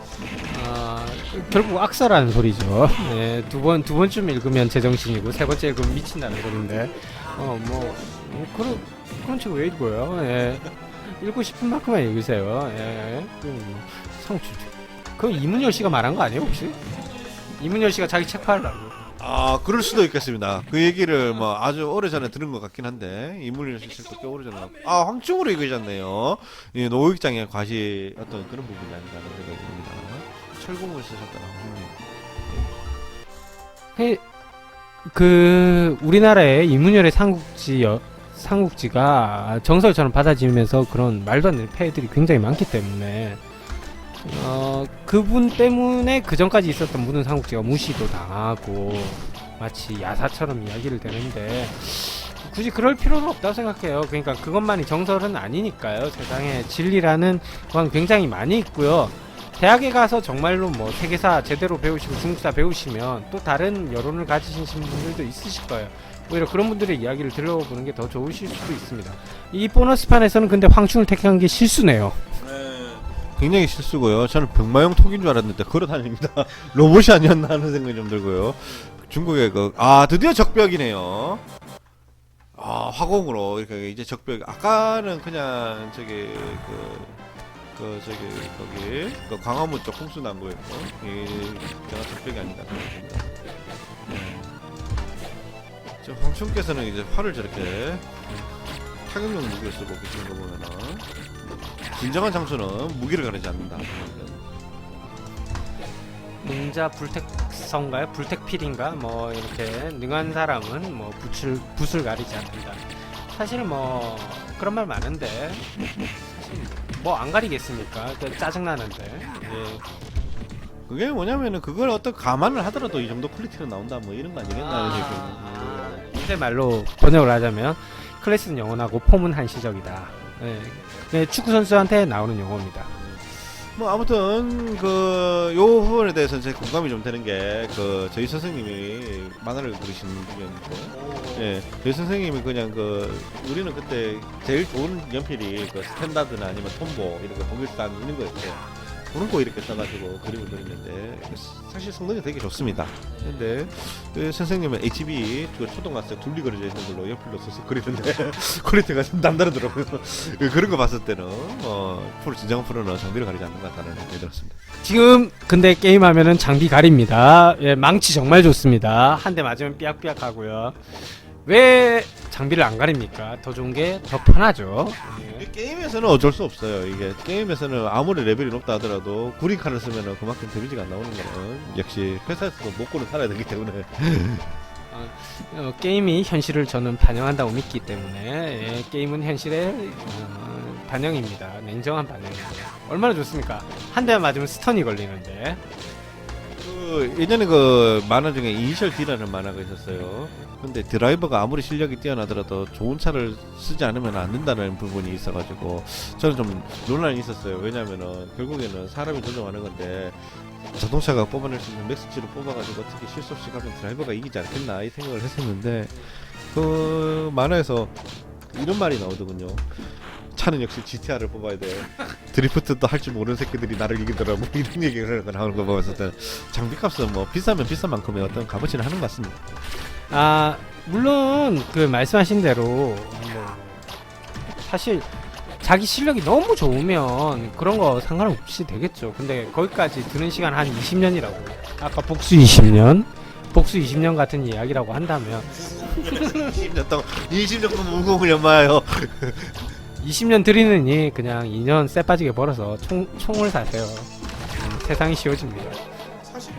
결국 악사라는 소리죠. 네, 두 번쯤 읽으면 제정신이고 세 번째 읽으면 미친다는 소리인데, 그런 책 왜 읽어요? 예. 읽고 싶은 만큼만 읽으세요. 예. 상추. 그건 이문열 씨가 말한 거 아니에요 혹시? 이문열 씨가 자기 책 팔라고. 그럴 수도 있겠습니다. 그 얘기를 뭐 아주 오래전에 들은 것 같긴 한데, 이문열 씨 책도 꽤 오래전에 황충으로 읽으셨네요. 이 노익장의 과시 어떤 그런 부분이 아닌가 하는 생각이 듭니다. 철공을 쓰셨더라고요. 우리나라의 이문열의 삼국지가 정설처럼 받아지면서 그런 말도 안 되는 폐해들이 굉장히 많기 때문에 그분 때문에 그 전까지 있었던 모든 삼국지가 무시도 당하고 마치 야사처럼 이야기를 되는데, 굳이 그럴 필요는 없다고 생각해요. 그러니까 그것만이 정설은 아니니까요. 세상에 진리라는 건 굉장히 많이 있고요. 대학에 가서 정말로 뭐 세계사 제대로 배우시고 중국사 배우시면 또 다른 여론을 가지신 분들도 있으실 거예요. 오히려 그런 분들의 이야기를 들어보는 게 더 좋으실 수도 있습니다. 이 보너스판에서는 근데 황충을 택한 게 실수네요. 굉장히 실수고요. 저는 병마용 톡인 줄 알았는데 걸어다닙니다. 로봇이 아니었나 하는 생각이 좀 들고요. 중국의 드디어 적벽이네요. 화공으로 이렇게 이제 적벽. 아까는 그냥 거기 광화문 쪽 홍수난구였고, 제가 적벽이 아니다 생각합니다. 저 황충께서는 이제 활을 저렇게 타격용 무기를 쓰고 계시는 거 보면은 진정한 장수는 무기를 가리지 않는다. 닌자 불택성가요? 불택필인가? 뭐 이렇게 능한 사람은 뭐 붓을 가리지 않는다. 사실 뭐 그런 말 많은데 사실 뭐 안 가리겠습니까? 짜증 나는데. 예. 그게 뭐냐면은 그걸 어떤 감안을 하더라도 이 정도 퀄리티는 나온다 뭐 이런 거 아니겠나 하는 요새 말로 번역을 하자면 클래스는 영원하고 폼은 한시적이다. 예. 네, 축구 선수한테 나오는 용어입니다. 뭐 아무튼 요 부분에 대해서 제 공감이 좀 되는 게 저희 선생님이 만화를 그리시는 분이었는데, 예, 저희 선생님이 그냥 우리는 그때 제일 좋은 연필이 스탠다드나 아니면 톰보 이런 거 공일단 이런 거였어요. 그런 거 이렇게 써가지고 그림을 그리는데 사실 성능이 되게 좋습니다. 근데 선생님은 HB 초등학생 둘리 그려져 있는 걸로 연필로 써서 그리는데 퀄리티가 좀 남다르더라고요. 그런 거 봤을 때는 진정한 프로는 장비를 가리지 않는 것 같다는 생각이 들었습니다. 지금 근데 게임하면은 장비 가립니다. 예, 망치 정말 좋습니다. 한 대 맞으면 삐약삐약 하고요. 왜 장비를 안 가립니까? 더 좋은 게 더 편하죠. 예. 게임에서는 어쩔 수 없어요. 이게 게임에서는 아무리 레벨이 높다 하더라도 구리칸을 쓰면은 그만큼 데미지가 안 나오는 거는 역시 회사에서도 먹고는 살아야 되기 때문에 게임이 현실을 저는 반영한다고 믿기 때문에 예, 게임은 현실의 반영입니다. 냉정한 반영입니다. 얼마나 좋습니까? 한 대만 맞으면 스턴이 걸리는데. 예전에 만화 중에 이니셜 D라는 만화가 있었어요. 근데 드라이버가 아무리 실력이 뛰어나더라도 좋은 차를 쓰지 않으면 안 된다는 부분이 있어가지고 저는 좀 논란이 있었어요. 왜냐면은 결국에는 사람이 조정하는 건데 자동차가 뽑아낼 수 있는 맥스치를 뽑아가지고 어떻게 실수 없이 가면 드라이버가 이기지 않겠나 이 생각을 했었는데 만화에서 이런 말이 나오더군요. 차는 역시 GTR을 뽑아야 돼. 드리프트도 할 줄 모르는 새끼들이 나를 이기더라. 뭐 이런 얘기를 나오는 거 보면서 장비값은 뭐 비싸면 비싼 만큼의 어떤 값어치를 하는 것 같습니다. 물론 말씀하신 대로 뭐 사실 자기 실력이 너무 좋으면 그런 거 상관없이 되겠죠. 근데 거기까지 드는 시간 한 20년이라고. 아까 복수 20년 같은 이야기라고 한다면 20년 동안 무공을 연마해요. 20년 들이느니 그냥 2년 쎄 빠지게 벌어서 총을 사세요. 세상이 쉬워집니다. 사실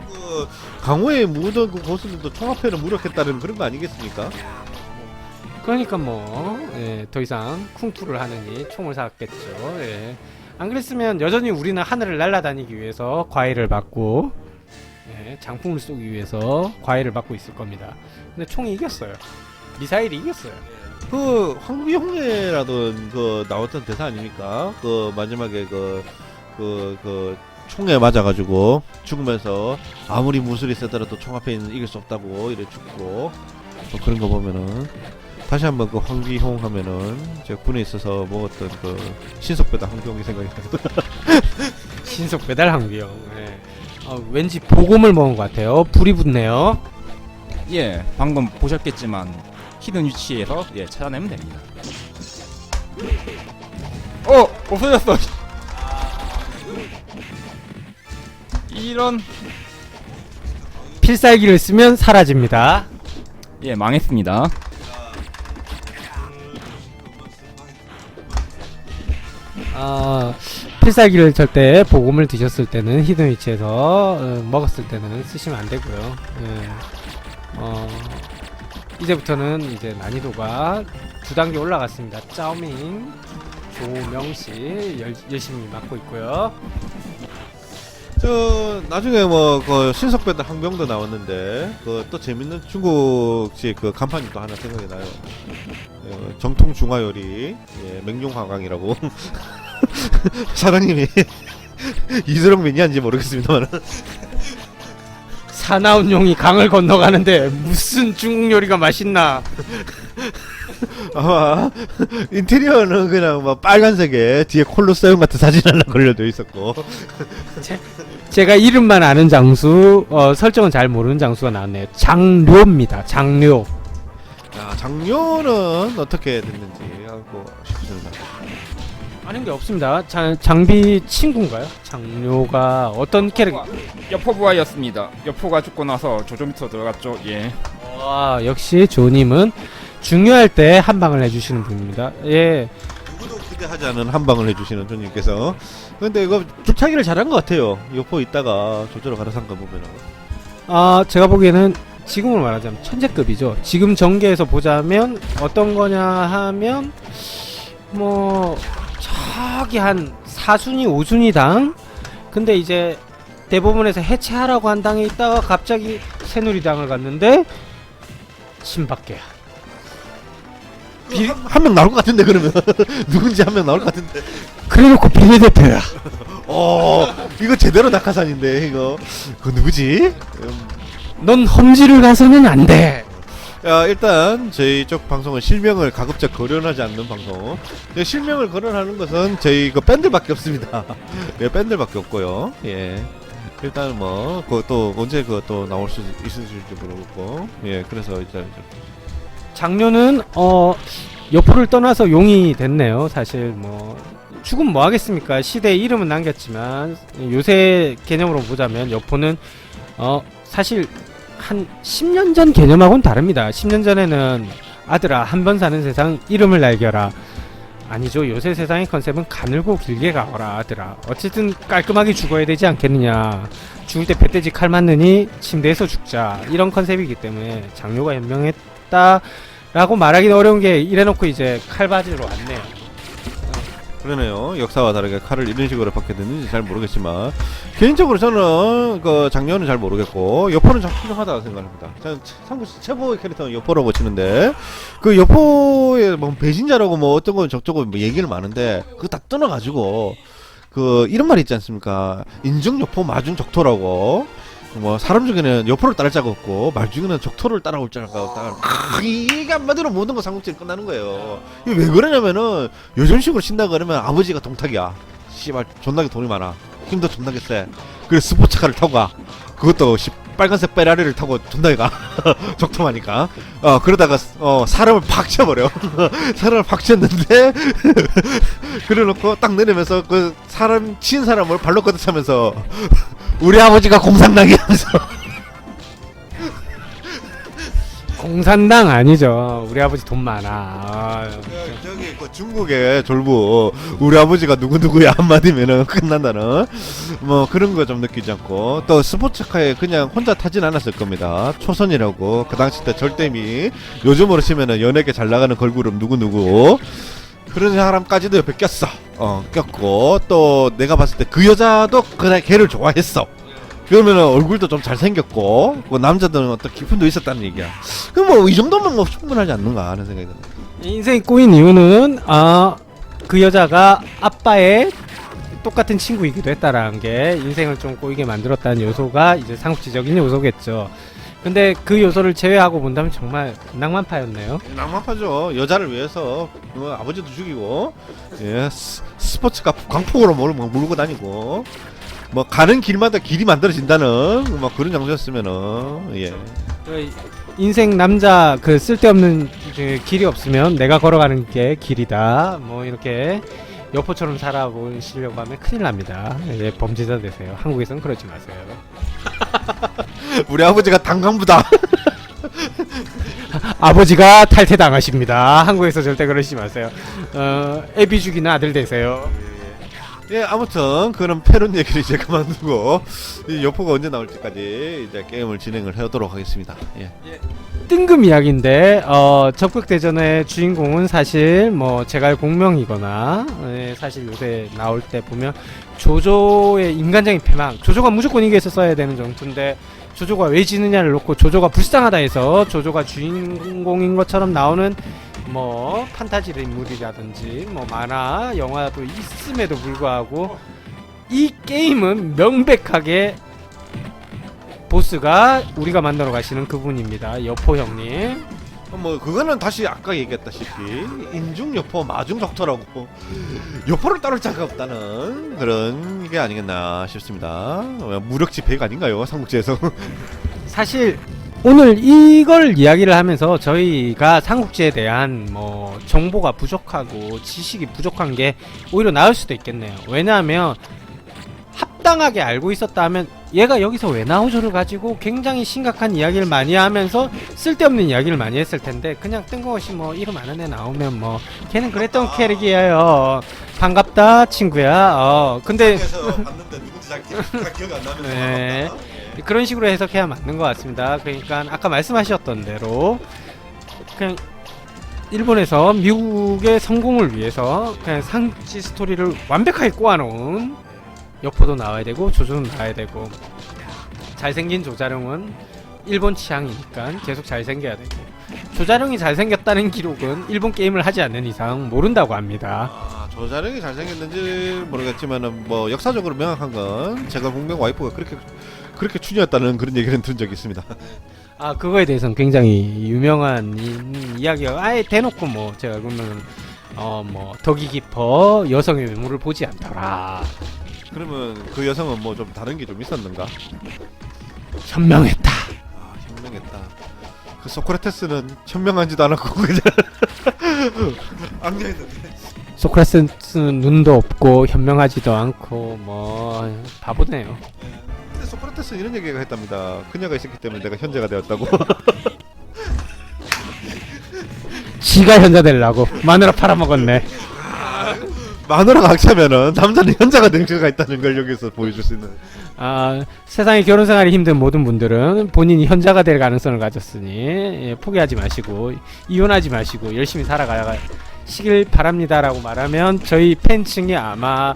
강호에 묻은 고수들도 총합회를 무력했다는 그런 거 아니겠습니까? 그러니까 더 이상 쿵투를 하느니 총을 샀겠죠. 예. 안 그랬으면 여전히 우리는 하늘을 날아다니기 위해서 과외를 받고 장풍을 쏘기 위해서 과외를 받고 있을 겁니다. 근데 총이 이겼어요. 미사일이 이겼어요. 황비홍예라던 나왔던 대사 아닙니까? 마지막에 총에 맞아가지고 죽으면서 아무리 무술이 세더라도 총 앞에는 이길 수 없다고 이래 죽고 그런 거 보면은 다시 한번 황비홍 하면은 제가 군에 있어서 먹었던 신속배달 황비홍이 생각이 나요. 신속배달 황비홍. 예. 왠지 보곰을 먹은 것 같아요. 불이 붙네요. 예, 방금 보셨겠지만 히든 위치에서 찾아내면 됩니다. 없어졌어. 이런. 필살기를 쓰면 사라집니다. 예, 망했습니다. 필살기를 절대 보곰을 드셨을 때는 히든 위치에서 먹었을 때는 쓰시면 안 되고요. 이제부터는 이제 난이도가 2단계 올라갔습니다. 짜오밍 조명씨 열심히 맡고 있고요. 나중에 신속배달 항명도 나왔는데 또 재밌는 중국식 간판이 또 하나 생각이 나요. 정통 중화요리 맹룡화강이라고 사장님이 이수령 매니아인지 모르겠습니다만 사나운 용이 강을 건너가는데 무슨 중국 요리가 맛있나. 아마 인테리어는 그냥 막 빨간색에 뒤에 콜로세움 같은 사진 하나 걸려져 있었고 제가 이름만 아는 장수, 설정은 잘 모르는 장수가 나왔네요. 장료입니다. 장료. 야, 장료는 어떻게 됐는지 알고 싶습니다. 아는 게 없습니다. 장비 친구인가요? 장료가 어떤 캐릭터? 여포부하였습니다. 여포가 죽고 나서 조조미터 들어갔죠. 예. 와, 역시 조님은 중요할 때 한 방을 해주시는 분입니다. 예. 누구도 기대하지 않은 한 방을 해주시는 조님께서. 근데 이거 주차기를 잘한 것 같아요. 여포 있다가 조조로 갈아산 거 보면은. 제가 보기에는 지금으로 말하자면 천재급이죠. 지금 전개에서 보자면 어떤 거냐 하면 뭐 저기 한 4순위 5순위당 근데 이제 대부분에서 해체하라고 한 당에 있다가 갑자기 새누리당을 갔는데 신밖에 한 명 나올 것 같은데 그러면 누군지 한 명 나올 것 같은데. 그래놓고 비례대표야. 이거 제대로 낙하산인데 이거. 그거 누구지? 넌 험지를 가서는 안 돼. 야, 일단 저희 쪽 방송은 실명을 가급적 거론하지 않는 방송. 실명을 거론하는 것은 저희 그 밴들밖에 없습니다. 네, 밴들밖에 없고요. 예. 일단 뭐 그것도 언제 그것도 나올 수 있을지 모르겠고. 예, 그래서 일단 장료는 여포를 떠나서 용이 됐네요. 사실 뭐 죽으면 뭐 하겠습니까? 시대에 이름은 남겼지만 요새 개념으로 보자면 여포는 사실 한 10년 전 개념하고는 다릅니다. 10년 전에는 아들아 한 번 사는 세상 이름을 날겨라. 아니죠. 요새 세상의 컨셉은 가늘고 길게 가거라 아들아. 어쨌든 깔끔하게 죽어야 되지 않겠느냐. 죽을 때 배돼지 칼 맞느니 침대에서 죽자. 이런 컨셉이기 때문에 장료가 현명했다 라고 말하기는 어려운 게 이래놓고 이제 칼바지로 왔네요. 그러네요. 역사와 다르게 칼을 이런 식으로 받게 됐는지 잘 모르겠지만 개인적으로 저는 그 장면은 잘 모르겠고 여포는 참 훌륭하다고 생각합니다. 저는 삼국 최고의 캐릭터는 여포라고 치는데 그 여포의 뭐 배신자라고 뭐 어떤 건 저쩌고 뭐 얘기를 많은데 그거 다 떠나가지고 그 이런 말 있지 않습니까? 인중 여포 마중 적토라고. 뭐 사람 중에는 여포를 따를 자가 없고 말 중에는 적토를 따라올 자가 없다. 이게 한마디로 모든 거 삼국지는 끝나는 거예요. 이게 왜 그러냐면은 요즘식으로 친다 그러면 아버지가 동탁이야. 씨발 존나게 돈이 많아. 힘도 존나게 세. 그래 스포츠카를 타고 가. 그것도 빨간색 페라리를 타고 존나게 가. 적토하니까. 그러다가 사람을 팍 쳐버려. 사람을 팍 쳤는데 그래놓고 딱 내리면서 그 사람 친 사람을 발로 걷어차면서 우리 아버지가 공산당이 하면서 공산당 아니죠. 우리 아버지 돈 많아. 저기 그 중국의 졸부 우리 아버지가 누구누구야 한마디면은 끝난다는 뭐 그런 거 좀 느끼지 않고 또 스포츠카에 그냥 혼자 타진 않았을 겁니다. 초선이라고 그 당시 때 절대미 요즘으로 치면은 연예계 잘 나가는 걸그룹 누구누구 그런 사람까지도 옆에 꼈어. 꼈고 또 내가 봤을 때 그 여자도 그날 걔를 좋아했어. 그러면은 얼굴도 좀 잘생겼고 그 남자들은 어떤 기품도 있었다는 얘기야. 그럼 뭐 이 정도면 뭐 충분하지 않는가 하는 생각이 듭니다. 인생이 꼬인 이유는 그 여자가 아빠의 똑같은 친구이기도 했다라는 게 인생을 좀 꼬이게 만들었다는 요소가 이제 상식적인 요소겠죠. 근데 그 요소를 제외하고 본다면 정말 낭만파였네요. 낭만파죠. 여자를 위해서 아버지도 죽이고 예, 스포츠카 광폭으로 몰고 다니고 뭐 가는 길마다 길이 만들어진다는 뭐 그런 장소였으면은 예. 인생 남자 그 쓸데없는 길이 없으면 내가 걸어가는 게 길이다. 뭐 이렇게 여포처럼 살아보시려고 하면 큰일 납니다. 예, 범죄자 되세요. 한국에서는 그러지 마세요. 우리 아버지가 당강부다. 아버지가 탈퇴당하십니다. 한국에서 절대 그러시지 마세요. 애비 죽이는 아들 되세요. 예, 아무튼 그런 패론 얘기를 이제 그만두고 이 여포가 언제 나올지까지 이제 게임을 진행을 해오도록 하겠습니다. 예. 뜬금 이야기인데 적극 대전의 주인공은 사실 뭐 제갈 공명이거나 사실 요새 나올 때 보면 조조의 인간적인 패망, 조조가 무조건 이겨서 써야 되는 정도인데 조조가 왜 지느냐를 놓고 조조가 불쌍하다 해서 조조가 주인공인 것처럼 나오는 뭐 판타지 인물이라든지 뭐 만화, 영화도 있음에도 불구하고 이 게임은 명백하게 보스가 우리가 만나러 가시는 그분입니다. 여포 형님. 뭐 그거는 다시 아까 얘기했다시피 인중여포 마중doctor라고 여포를 따를 자가 없다는 그런 게 아니겠나 싶습니다. 무력지 100 아닌가요 삼국지에서? 사실 오늘 이걸 이야기를 하면서 저희가 삼국지에 대한 뭐 정보가 부족하고 지식이 부족한 게 오히려 나을 수도 있겠네요. 왜냐하면 합당하게 알고 있었다 하면 얘가 여기서 왜 나오죠를 가지고 굉장히 심각한 이야기를 많이 하면서 쓸데없는 이야기를 많이 했을 텐데, 그냥 뜬금없이 뭐 이름 아는 애 나오면 뭐 걔는 그랬던 캐릭이에요, 반갑다 친구야, 근데 봤는데 누군지 잘 기억이 안 나면 네, 그런 식으로 해석해야 맞는 것 같습니다. 그러니까 아까 말씀하셨던 대로 그냥 일본에서 미국의 성공을 위해서 그냥 상지 스토리를 완벽하게 꼬아놓은 여포도 나와야 되고 조조는 나와야 되고, 잘생긴 조자룡은 일본 취향이니까 계속 잘생겨야 되고, 조자룡이 잘생겼다는 기록은 일본 게임을 하지 않는 이상 모른다고 합니다. 조자룡이 잘생겼는지 모르겠지만은 뭐 역사적으로 명확한 건 제가 공명 와이프가 그렇게 추녀였다는 그런 얘기는 들은 적이 있습니다. 아, 그거에 대해서는 굉장히 유명한 이야기가 아예 대놓고 뭐 제가 그러면 뭐 덕이 깊어 여성의 외모를 보지 않더라. 그러면 그 여성은 뭐 좀 다른 게 좀 있었는가? 현명했다. 현명했다. 그 소크라테스는 현명한지도 않았고 그냥 악녀였는데. 소크라테스는 눈도 없고 현명하지도 않고 뭐 바보네요. 근데 소크라테스는 이런 얘기가 했답니다. 그녀가 있었기 때문에 내가 현재가 되었다고. 지가 현자 되려고 마누라 팔아먹었네. 마누라가 악취하면은 남자는 현자가 된 죄가 있다는 걸 여기서 보여줄 수 있는. 세상에 결혼 생활이 힘든 모든 분들은 본인이 현자가 될 가능성을 가졌으니 포기하지 마시고 이혼하지 마시고 열심히 살아가시길 바랍니다라고 말하면 저희 팬층이 아마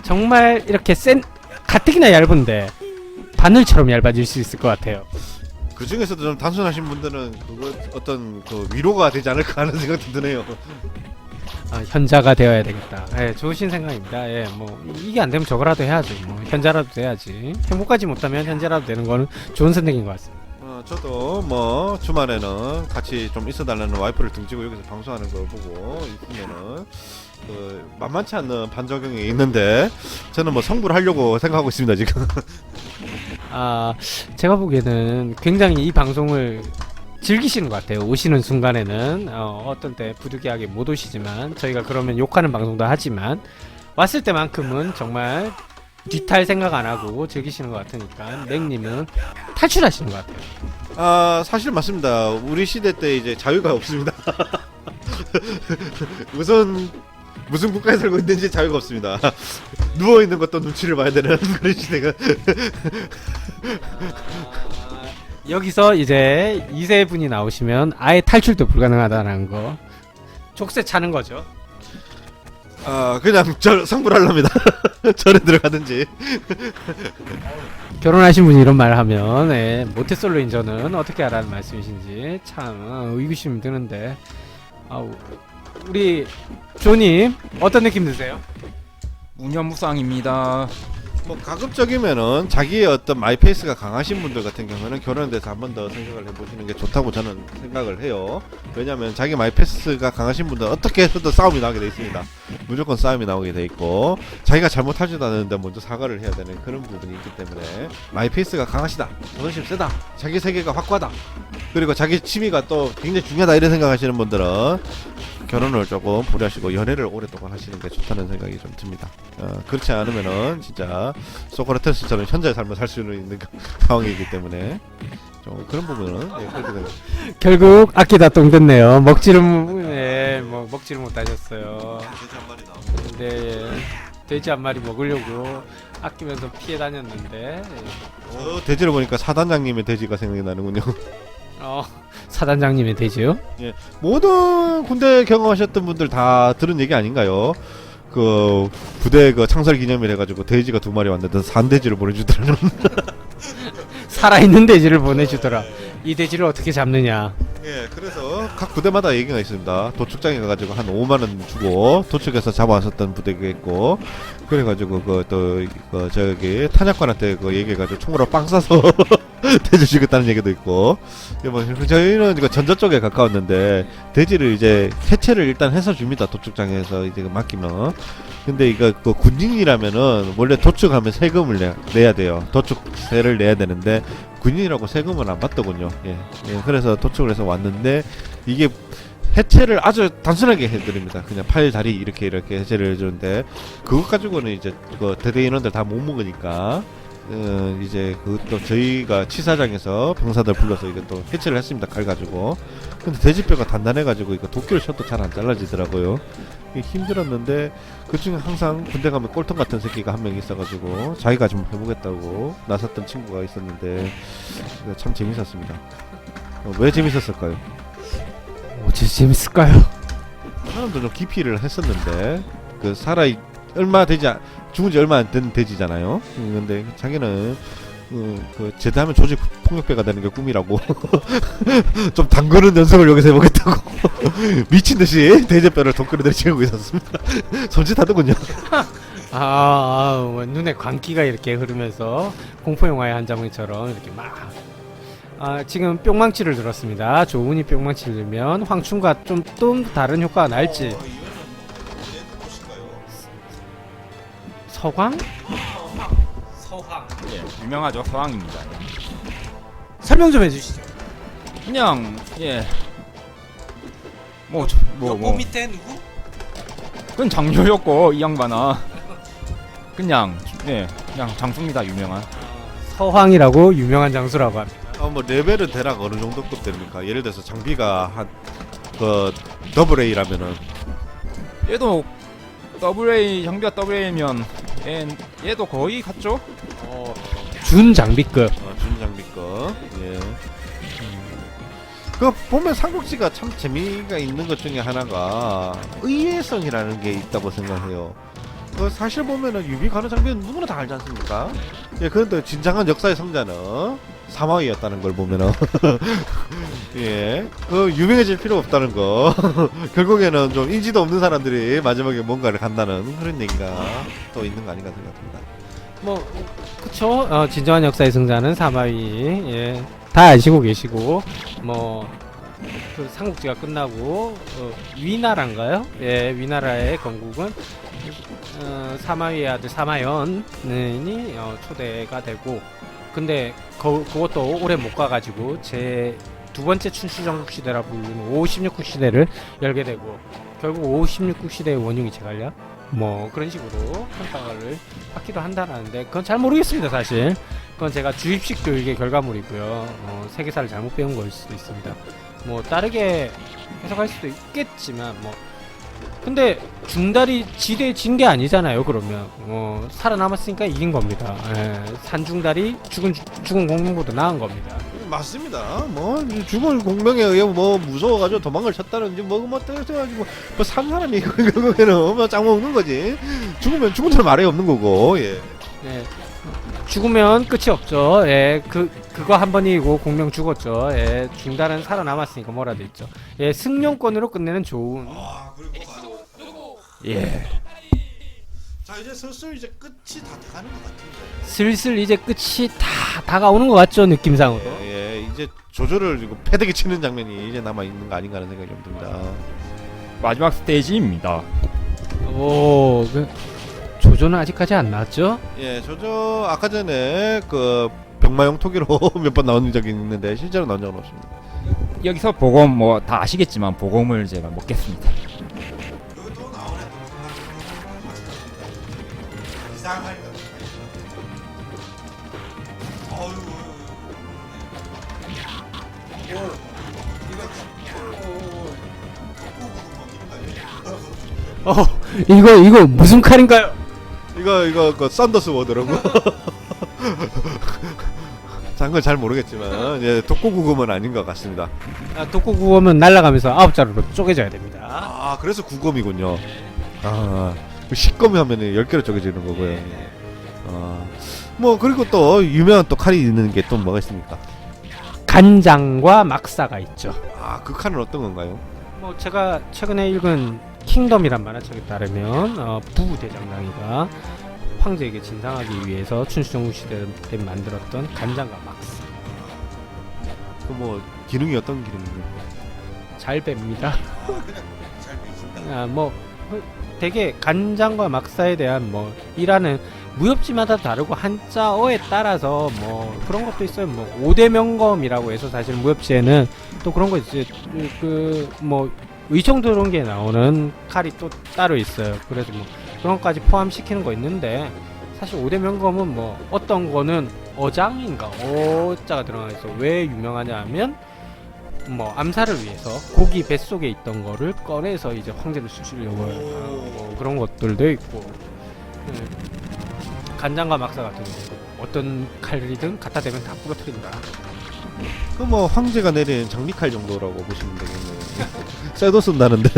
정말 이렇게 가뜩이나 얇은데 바늘처럼 얇아질 수 있을 것 같아요. 그 중에서도 좀 단순하신 분들은 그거 어떤 그 위로가 되지 않을까 하는 생각도 드네요. 현자가 되어야 되겠다. 좋으신 생각입니다. 뭐 이게 안 되면 저거라도 해야죠. 뭐 현자라도 돼야지. 행복하지 못하면 현자라도 되는 거는 좋은 선택인 것 같습니다. 저도 뭐 주말에는 같이 좀 있어달라는 와이프를 등지고 여기서 방송하는 걸 보고 있으면은 만만치 않는 반작용이 있는데 저는 뭐 성불을 하려고 생각하고 있습니다 지금. 제가 보기에는 굉장히 이 방송을 즐기시는 것 같아요. 오시는 순간에는 어떤 때 부득이하게 못 오시지만 저희가 그러면 욕하는 방송도 하지만 왔을 때만큼은 정말 뒤탈 생각 안 하고 즐기시는 것 같으니까 맥님은 탈출하시는 것 같아요. 사실 맞습니다. 우리 시대 때 이제 자유가 없습니다. 우선 무슨 국가에 살고 있는지 자유가 없습니다. 누워 있는 것도 눈치를 봐야 되는 그런 시대가. 여기서 이제 2세 분이 나오시면 아예 탈출도 불가능하다는 거. 족쇄 차는 거죠. 그냥 성불하랍니다. 절에 들어가든지. 결혼하신 분이 이런 말을 하면 모태솔로인 저는 어떻게 하라는 말씀이신지 참 의구심이 드는데, 우리 조님 어떤 느낌 드세요? 무념무상입니다. 뭐 가급적이면은 자기의 어떤 마이페이스가 강하신 분들 같은 경우는 결혼에 대해서 한 번 더 생각을 해보시는 게 좋다고 저는 생각을 해요. 왜냐하면 자기 마이페이스가 강하신 분들은 어떻게 해서든 싸움이 나오게 돼 있습니다. 무조건 싸움이 나오게 돼 있고, 자기가 잘못하지도 않았는데 먼저 사과를 해야 되는 그런 부분이 있기 때문에 마이페이스가 강하시다, 자존심 세다, 자기 세계가 확고하다, 그리고 자기 취미가 또 굉장히 중요하다 이런 생각하시는 분들은 결혼을 조금 보려하시고 연애를 오랫동안 하시는 게 좋다는 생각이 좀 듭니다. 그렇지 않으면은 진짜 소크라테스처럼 현재의 삶을 살 수 있는 상황이기 때문에 좀 그런 부분은 결국 아끼다 똥 됐네요. 먹지를 못하셨어요. 근데 돼지 한 마리 먹으려고 아끼면서 피해 다녔는데 돼지를 보니까 사단장님의 돼지가 생각이 나는군요. 사단장님의 돼지요? 예, 모든 군대 경험하셨던 분들 다 들은 얘기 아닌가요? 그 부대 그 창설 기념일 해가지고 돼지가 2마리 왔는데 산돼지를 보내주더라는. 살아있는 돼지를 보내주더라. 이 돼지를 어떻게 잡느냐. 예, 그래서 각 부대마다 얘기가 있습니다. 도축장에 가가지고 한 5만원 주고 도축해서 잡아왔었던 부대가 있고, 그래가지고 저기 탄약관한테 그 얘기해가지고 총으로 빵 쏴서 대주시겠다는 얘기도 있고. 뭐 저희는 이거 전자 쪽에 가까웠는데 대지를 이제 해체를 일단 해서 줍니다. 도축장에서 이제 맡기면. 근데 이거 그 군인이라면은 원래 도축하면 세금을 내야 돼요. 도축세를 내야 되는데 군인이라고 세금을 안 받더군요. 예. 그래서 도축을 해서 왔는데 이게 해체를 아주 단순하게 해드립니다. 그냥 팔, 다리 이렇게 해체를 해주는데 그것 가지고는 이제 그 대대 인원들 다 못 먹으니까 이제 그것도 저희가 치사장에서 병사들 불러서 이것도 해체를 했습니다. 칼 가지고. 근데 돼지뼈가 단단해가지고 이거 도끼를 쳐도 잘 안 잘라지더라고요. 힘들었는데 그 중에 항상 군대 가면 꼴통 같은 새끼가 한 명 있어가지고 자기가 좀 해보겠다고 나섰던 친구가 있었는데 참 재밌었습니다. 왜 재밌었을까요? 어째 재밌을까요? 사람도 좀 기피를 했었는데 그 죽은 지 얼마 안 된 돼지잖아요. 근데 자기는 그 제대하면 조직 폭력배가 되는 게 꿈이라고 좀 담그는 연습을 여기서 해보겠다고 미친 듯이 돼지뼈를 덩그러들 치고 있었습니다. 손짓하더군요. 뭐 눈에 광기가 이렇게 흐르면서 공포 영화의 한 장면처럼 이렇게 막. 지금 뿅망치를 들었습니다. 조은이 뿅망치를 들면 황충과 좀 다른 효과가 날지. 서광? 서황. 예, 유명하죠. 서황입니다. 설명 좀 해주시죠. 그냥 예. 밑에 누구? 그건 장녀였고 이 양반아. 그냥 그냥 장수입니다. 유명한. 서황이라고 유명한 장수라고 합니다. 뭐 레벨은 대략 어느 정도급 됩니까? 예를 들어서 장비가 한 그 더블 A라면은 얘도 AA 장비가 AA면 얘도 거의 같죠? 준 장비급. 준 장비급. 예. 그 보면 삼국지가 참 재미가 있는 것 중에 하나가 의외성이라는 게 있다고 생각해요. 그 사실 보면은 유비 가는 장비는 누구나 다 알지 않습니까? 예, 그런데 진정한 역사의 성자는 사마위였다는 걸 보면은 예, 그 유명해질 필요 없다는 거. 결국에는 좀 인지도 없는 사람들이 마지막에 뭔가를 간다는 그런 얘기가 또 있는 거 아닌가 생각합니다. 뭐 그쵸. 진정한 역사의 승자는 사마위. 예, 다 아시고 계시고 뭐. 그 삼국지가 끝나고 위나라인가요? 예, 위나라의 건국은 사마위의 아들 사마연이 초대가 되고, 근데 그것도 오래 못 가가지고 제 두 번째 춘추전국 시대라 불리는 516국 시대를 열게 되고, 결국 516국 시대의 원흉이 제갈량 뭐 그런 식으로 평가를 받기도 한다라는데 그건 잘 모르겠습니다. 사실 그건 제가 주입식 교육의 결과물이고요. 세계사를 잘못 배운 거일 수도 있습니다. 뭐 다르게 해석할 수도 있겠지만 뭐 근데 중달이 지대에 진 게 아니잖아요. 그러면 살아남았으니까 이긴 겁니다. 예, 산중달이 죽은 공명보다 나은 겁니다. 맞습니다. 뭐 죽은 공명에 의해 뭐 무서워가지고 도망을 쳤다는지 뭐 떠가지고 뭐 산 사람이 결국에는 뭐 짱 먹는 거지. 죽으면 죽은 사람 아래 없는 거고. 예. 예. 죽으면 끝이 없죠. 예, 그거 한 번이고 공명 죽었죠. 예, 중달은 살아남았으니까 뭐라도 있죠. 예, 승용권으로 끝내는 좋은. 예. 자, 이제 슬슬 이제 끝이 다 돼가는 것 같은데. 슬슬 이제 끝이 다 다가오는 것 같죠, 느낌상으로. 예, 이제 조조를 이거 패대기 치는 장면이 이제 남아 있는 거 아닌가 하는 생각이 좀 듭니다. 마지막 스테이지입니다. 조조는 아직까지 안 나왔죠? 예, 조조 아까 전에 그 병마용 토기로 몇 번 나온 적이 있는데 실제로 나온 적은 없습니다. 여기서 보검 뭐 다 아시겠지만 보검을 제가 먹겠습니다. 이거 무슨 칼인가요? 이거 그 썬더스 워드라고. 장건 잘 모르겠지만 예, 독고구검은 아닌 것 같습니다. 독고구검은 날아가면서 9자루로 쪼개져야 됩니다. 아, 그래서 구검이군요. 아, 식검이 하면 10개로 쪼개지는 거고요. 뭐 그리고 또 유명한 또 칼이 있는 게 또 뭐가 있습니까? 간장과 막사가 있죠. 아, 그 칼은 어떤 건가요? 뭐 제가 최근에 읽은 킹덤이란 만화책에 따르면 부대장장이가 황제에게 진상하기 위해서 춘추전국 시대 때 만들었던 간장과 막사. 그 뭐 기능이 어떤 기능이에요? 잘 뺍니다. 뭐 되게 간장과 막사에 대한 뭐 일하는 무협지마다 다르고 한자어에 따라서 뭐 그런 것도 있어요. 뭐 5대 명검이라고 해서 사실 무협지에는 또 그런 거 있어요. 그 뭐 의총도롱기에 나오는 칼이 또 따로 있어요. 그래서 뭐 그런 것까지 포함시키는 거 있는데 사실 5대 명검은 뭐 어떤 거는 어장인가 어자가 들어가 있어. 왜 유명하냐 하면 뭐 암살을 위해서 고기 뱃속에 있던 거를 꺼내서 이제 황제를 수출려고 뭐 그런 것들도 있고 간장과 막사 같은 거 어떤 칼이든 갖다 대면 다 부러뜨린다. 그 뭐 황제가 내린 장미칼 정도라고 보시면 되겠네요. 쇠도 쓴다는데.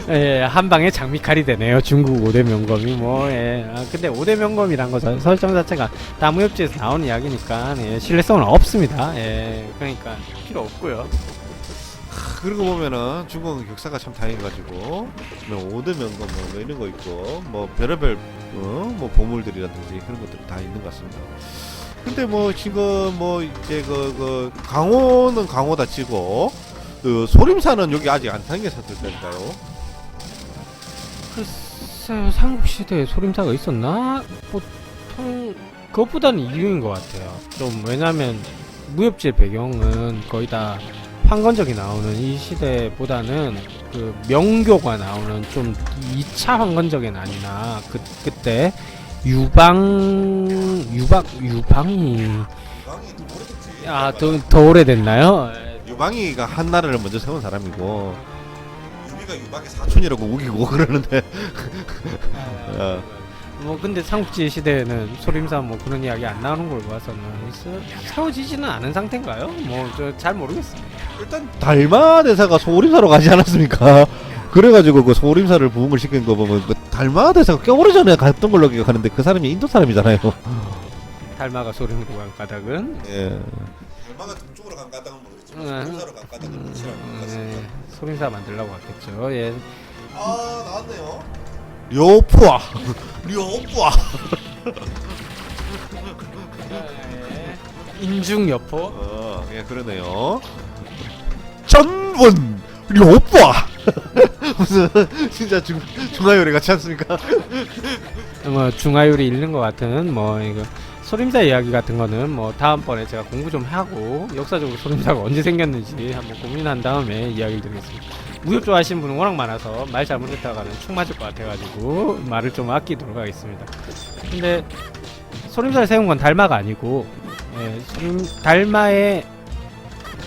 예, 한 방에 장미칼이 되네요. 중국 5대 명검이 뭐 예. 근데 5대 명검이란 거 설정 자체가 다 무협지에서 나오는 이야기니까 예, 신뢰성은 없습니다. 예, 그러니까 필요 없고요. 그러고 보면은 중국은 역사가 참 다양해가지고 뭐 5대 명검 뭐 이런 거 있고 뭐 별의별 뭐 보물들이라든지 그런 것들이 다 있는 것 같습니다. 근데 뭐 지금 뭐 이제 그 강호는 강호다 치고 그 소림사는 여기 아직 안 생겼었을 때인가요? 글쎄요, 삼국시대에 소림사가 있었나? 보통 그것보다는 이유인 것 같아요. 좀 왜냐면 무협지의 배경은 거의 다 황건적이 나오는 이 시대보다는 그 명교가 나오는 좀 2차 황건적이 아니나 그때 유방이 더 오래됐나요? 유방이가 한나라를 먼저 세운 사람이고 유비가 유방의 사촌이라고 우기고 그러는데 뭐 근데 삼국지 시대에는 소림사 뭐 그런 이야기 안 나오는 걸 봐서는 세워지지는 않은 상태인가요? 뭐 저 잘 모르겠어요. 일단 달마 대사가 소림사로 가지 않았습니까? 그래가지고 그 소림사를 부흥을 시킨 거 보면 그 달마 대사가 꽤 오래전에 갔던 걸로 기억하는데 그 사람이 인도 사람이잖아요. 달마가 소림으로 간 까닭은 예. 달마가 동쪽으로 간 까닭은 모르겠지만 소림사로 간 까닭은 확실합니다. 소림사 만들려고 갔겠죠. 예. 아 나왔네요. 료푸아 료푸아 인중여포. 예 그러네요. 전원 료푸아 무슨 진짜 중화요리 같지 않습니까? 뭐 중화요리 읽는 것 같은 뭐 이거 소림사 이야기 같은 거는 뭐 다음번에 제가 공부 좀 하고 역사적으로 소림사가 언제 생겼는지 한번 고민한 다음에 이야기를 드리겠습니다. 무협 좋아하시는 분은 워낙 많아서 말 잘못했다가는 축 맞을 것 같아가지고 말을 좀 아끼도록 하겠습니다. 근데 소림사를 세운 건 달마가 아니고 달마의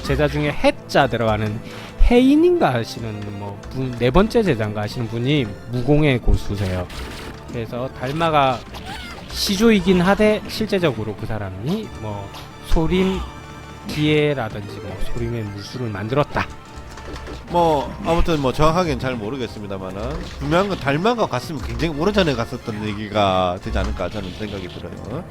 제자 중에 해자 들어가는 해인인가 하시는 뭐 네 번째 제자인가 하시는 분이 무공의 고수세요. 그래서 달마가 시조이긴 하되 실제적으로 그 사람이 뭐 소림 기회라든지 뭐 소림의 무술을 만들었다. 뭐 아무튼 뭐 정확하게는 잘 모르겠습니다만은 분명한 건 달마가 갔으면 굉장히 오래전에 갔었던 얘기가 되지 않을까 저는 생각이 들어요.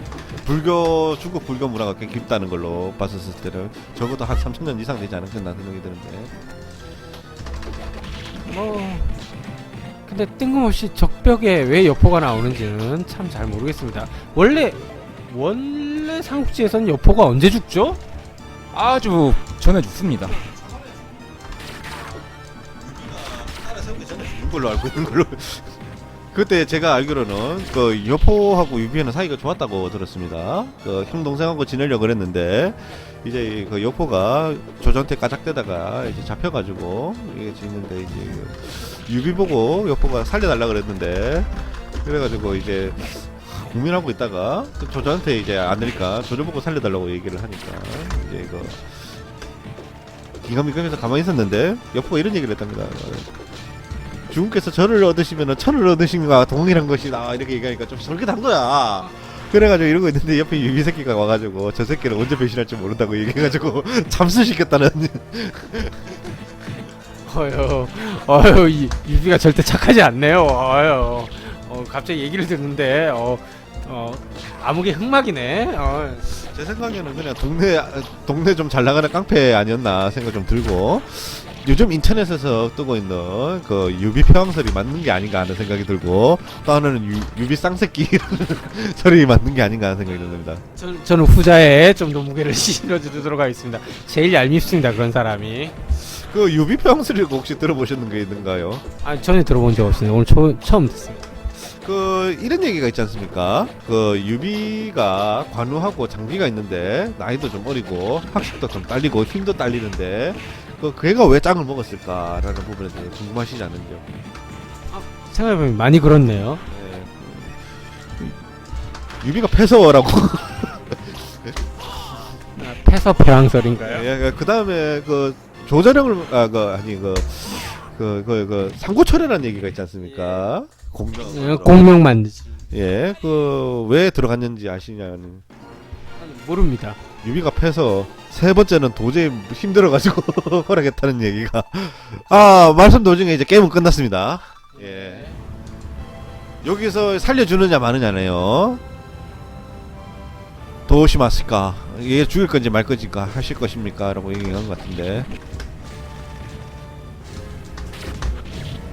중국 불교 문화가 꽤 깊다는 걸로 봤었을 때는 적어도 한 3000년 이상 되지 않을까 생각이 드는데 뭐 근데 뜬금없이 적벽에 왜 여포가 나오는지는 참 잘 모르겠습니다. 원래 삼국지에서는 여포가 언제 죽죠? 아주 전에 죽습니다. 죽은 걸로 알고 있는 걸로 그때 제가 알기로는 그 여포하고 유비는 사이가 좋았다고 들었습니다. 그 형 동생하고 지내려고 그랬는데 이제 그 여포가 조전태 까작대다가 이제 잡혀가지고 이게 지는데 이제 유비 보고 여포가 살려달라 그랬는데 그래가지고 이제 고민하고 있다가 그 조전한테 이제 안 되니까 조전 보고 살려달라고 얘기를 하니까 이제 이거 긴가민가면서 가만히 있었는데 여포가 이런 얘기를 했답니다. 주군께서 저를 얻으시면 천을 얻으심과 동일한 것이다 이렇게 얘기하니까 좀 솔깃한 거야. 그래가지고 이러고 있는데 옆에 유비 새끼가 와가지고 저 새끼를 언제 배신할지 모른다고 얘기해가지고 잠수시켰다는. 어휴 유비가 절대 착하지 않네요. 갑자기 얘기를 듣는데 암흑의 흑막이네. 제 생각에는 그냥 동네 좀 잘 나가는 깡패 아니었나 생각 좀 들고 요즘 인터넷에서 뜨고 있는 그 유비 표황설이 맞는 게 아닌가 하는 생각이 들고, 또 하나는 유비 쌍새끼 설이 맞는 게 아닌가 하는 생각이 듭니다. 저는 후자에 좀 더 무게를 실어주도록 하겠습니다. 제일 얄밉습니다 그런 사람이. 그 유비 표황설이 혹시 들어보셨는 게 있는가요? 아 전에 들어본 적 없습니다. 오늘 처음 듣습니다. 그 이런 얘기가 있지 않습니까? 그 유비가 관우하고 장비가 있는데 나이도 좀 어리고 학식도 좀 딸리고 힘도 딸리는데 그 걔가 왜 짱을 먹었을까라는 부분에 대해 궁금하시지 않은지요? 생각해보면 많이 그렇네요. 네. 유비가 패서라고. 패서 배왕설인가요? 예, 그 다음에 그 조자령을 상고철이라는 얘기가 있지 않습니까? 공명 만드지. 예, 그 왜 들어갔는지 아시냐는. 모릅니다. 유비가 패서 세 번째는 도저히 힘들어가지고 허락했다는 얘기가. 아, 말씀 도중에 이제 게임은 끝났습니다. 예. 여기서 살려주느냐 마느냐네요. 도시마스까 얘 죽일 건지 말 건지가 하실 것입니까? 라고 얘기한 것 같은데.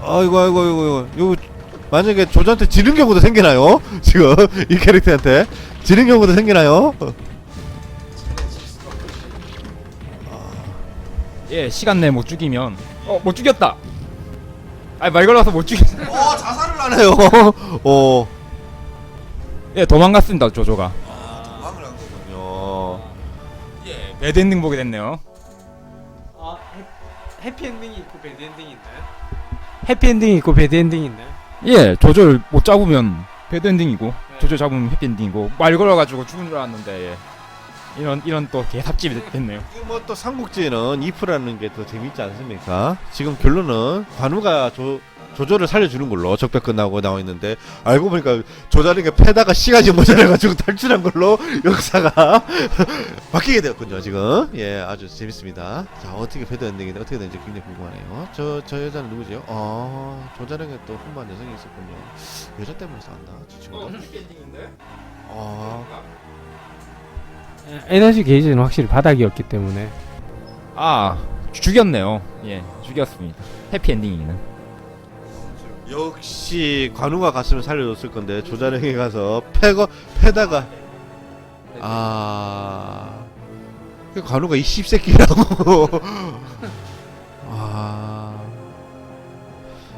아이고 이거 만약에 조조한테 지는 경우도 생기나요? 지금 이 캐릭터한테 지는 경우도 생기나요? 예, 시간 내에 못 죽이면 못 죽였다. 말 걸어서 못 죽였어. 자살을 하네요. 예, 도망갔습니다 조조가. 도망을 한 거군요. 예, 배드엔딩 보게 됐네요. 해피엔딩이 있고 배드엔딩이 있나요? 해피엔딩이 있고 배드엔딩이 있나요? 예, 조조를 못 잡으면 배드엔딩이고 조조 잡으면 해피엔딩이고 말 걸어가지고 죽은 줄 알았는데 예. 이런 또 개삽집이 됐네요. 뭐 또 삼국지는 이프라는 게 더 재밌지 않습니까? 지금 결론은 관우가 조조를 살려주는 걸로 적벽 끝나고 나와 있는데, 알고 보니까 조자리가 패다가 시간이 모자라가지고 탈출한 걸로 역사가 바뀌게 되었군요. 지금 예, 아주 재밌습니다. 자, 어떻게 패드 엔딩인데 어떻게 되는지 굉장히 궁금하네요. 저 여자는 누구죠? 조자리가 또 흥부한 여성이 있었군요. 여자 때문에 싸웠나? 저 친구도? 에너지 게이지는 확실히 바닥이었기 때문에. 죽였네요. 예, 죽였습니다. 해피엔딩이는. 역시 관우가 갔으면 살려줬을 건데 조자령이 가서 패다가 그 관우가 이 씹새끼라고.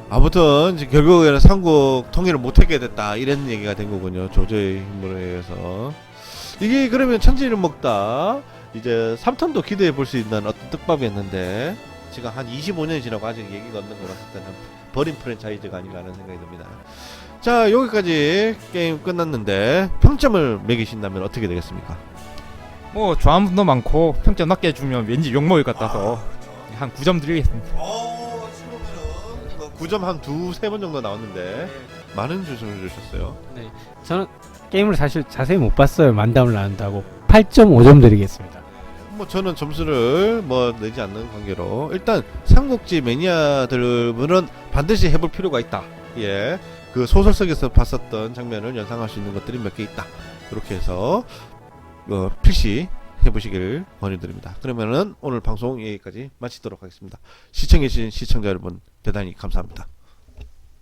아무튼 결국에는 삼국 통일을 못하게 됐다 이런 얘기가 된 거군요. 조조의 힘으로 의해서. 이게 그러면 천지를 먹다 이제 3탄도 기대해 볼 수 있는 어떤 떡밥이었는데, 지금 한 25년이 지나고 아직 얘기가 없는 거 봤을 때는 버린 프랜차이즈가 아닌가 하는 생각이 듭니다. 자, 여기까지 게임 끝났는데 평점을 매기신다면 어떻게 되겠습니까? 뭐 좋아하는 분도 많고 평점 낮게 주면 왠지 욕먹을 것 같아서 한 9점 드리겠습니다. 처음에는 9점 한 두세 번 정도 나왔는데 많은 주소를 주셨어요. 네, 저는 게임을 사실 자세히 못 봤어요. 만담을 나눈다고 8.5점 드리겠습니다. 뭐 저는 점수를 뭐 내지 않는 관계로 일단 삼국지 매니아들은 반드시 해볼 필요가 있다. 예, 그 소설 속에서 봤었던 장면을 연상할 수 있는 것들이 몇 개 있다. 이렇게 해서 필시 해보시길 권유드립니다. 그러면은 오늘 방송 여기까지 마치도록 하겠습니다. 시청해주신 시청자 여러분 대단히 감사합니다.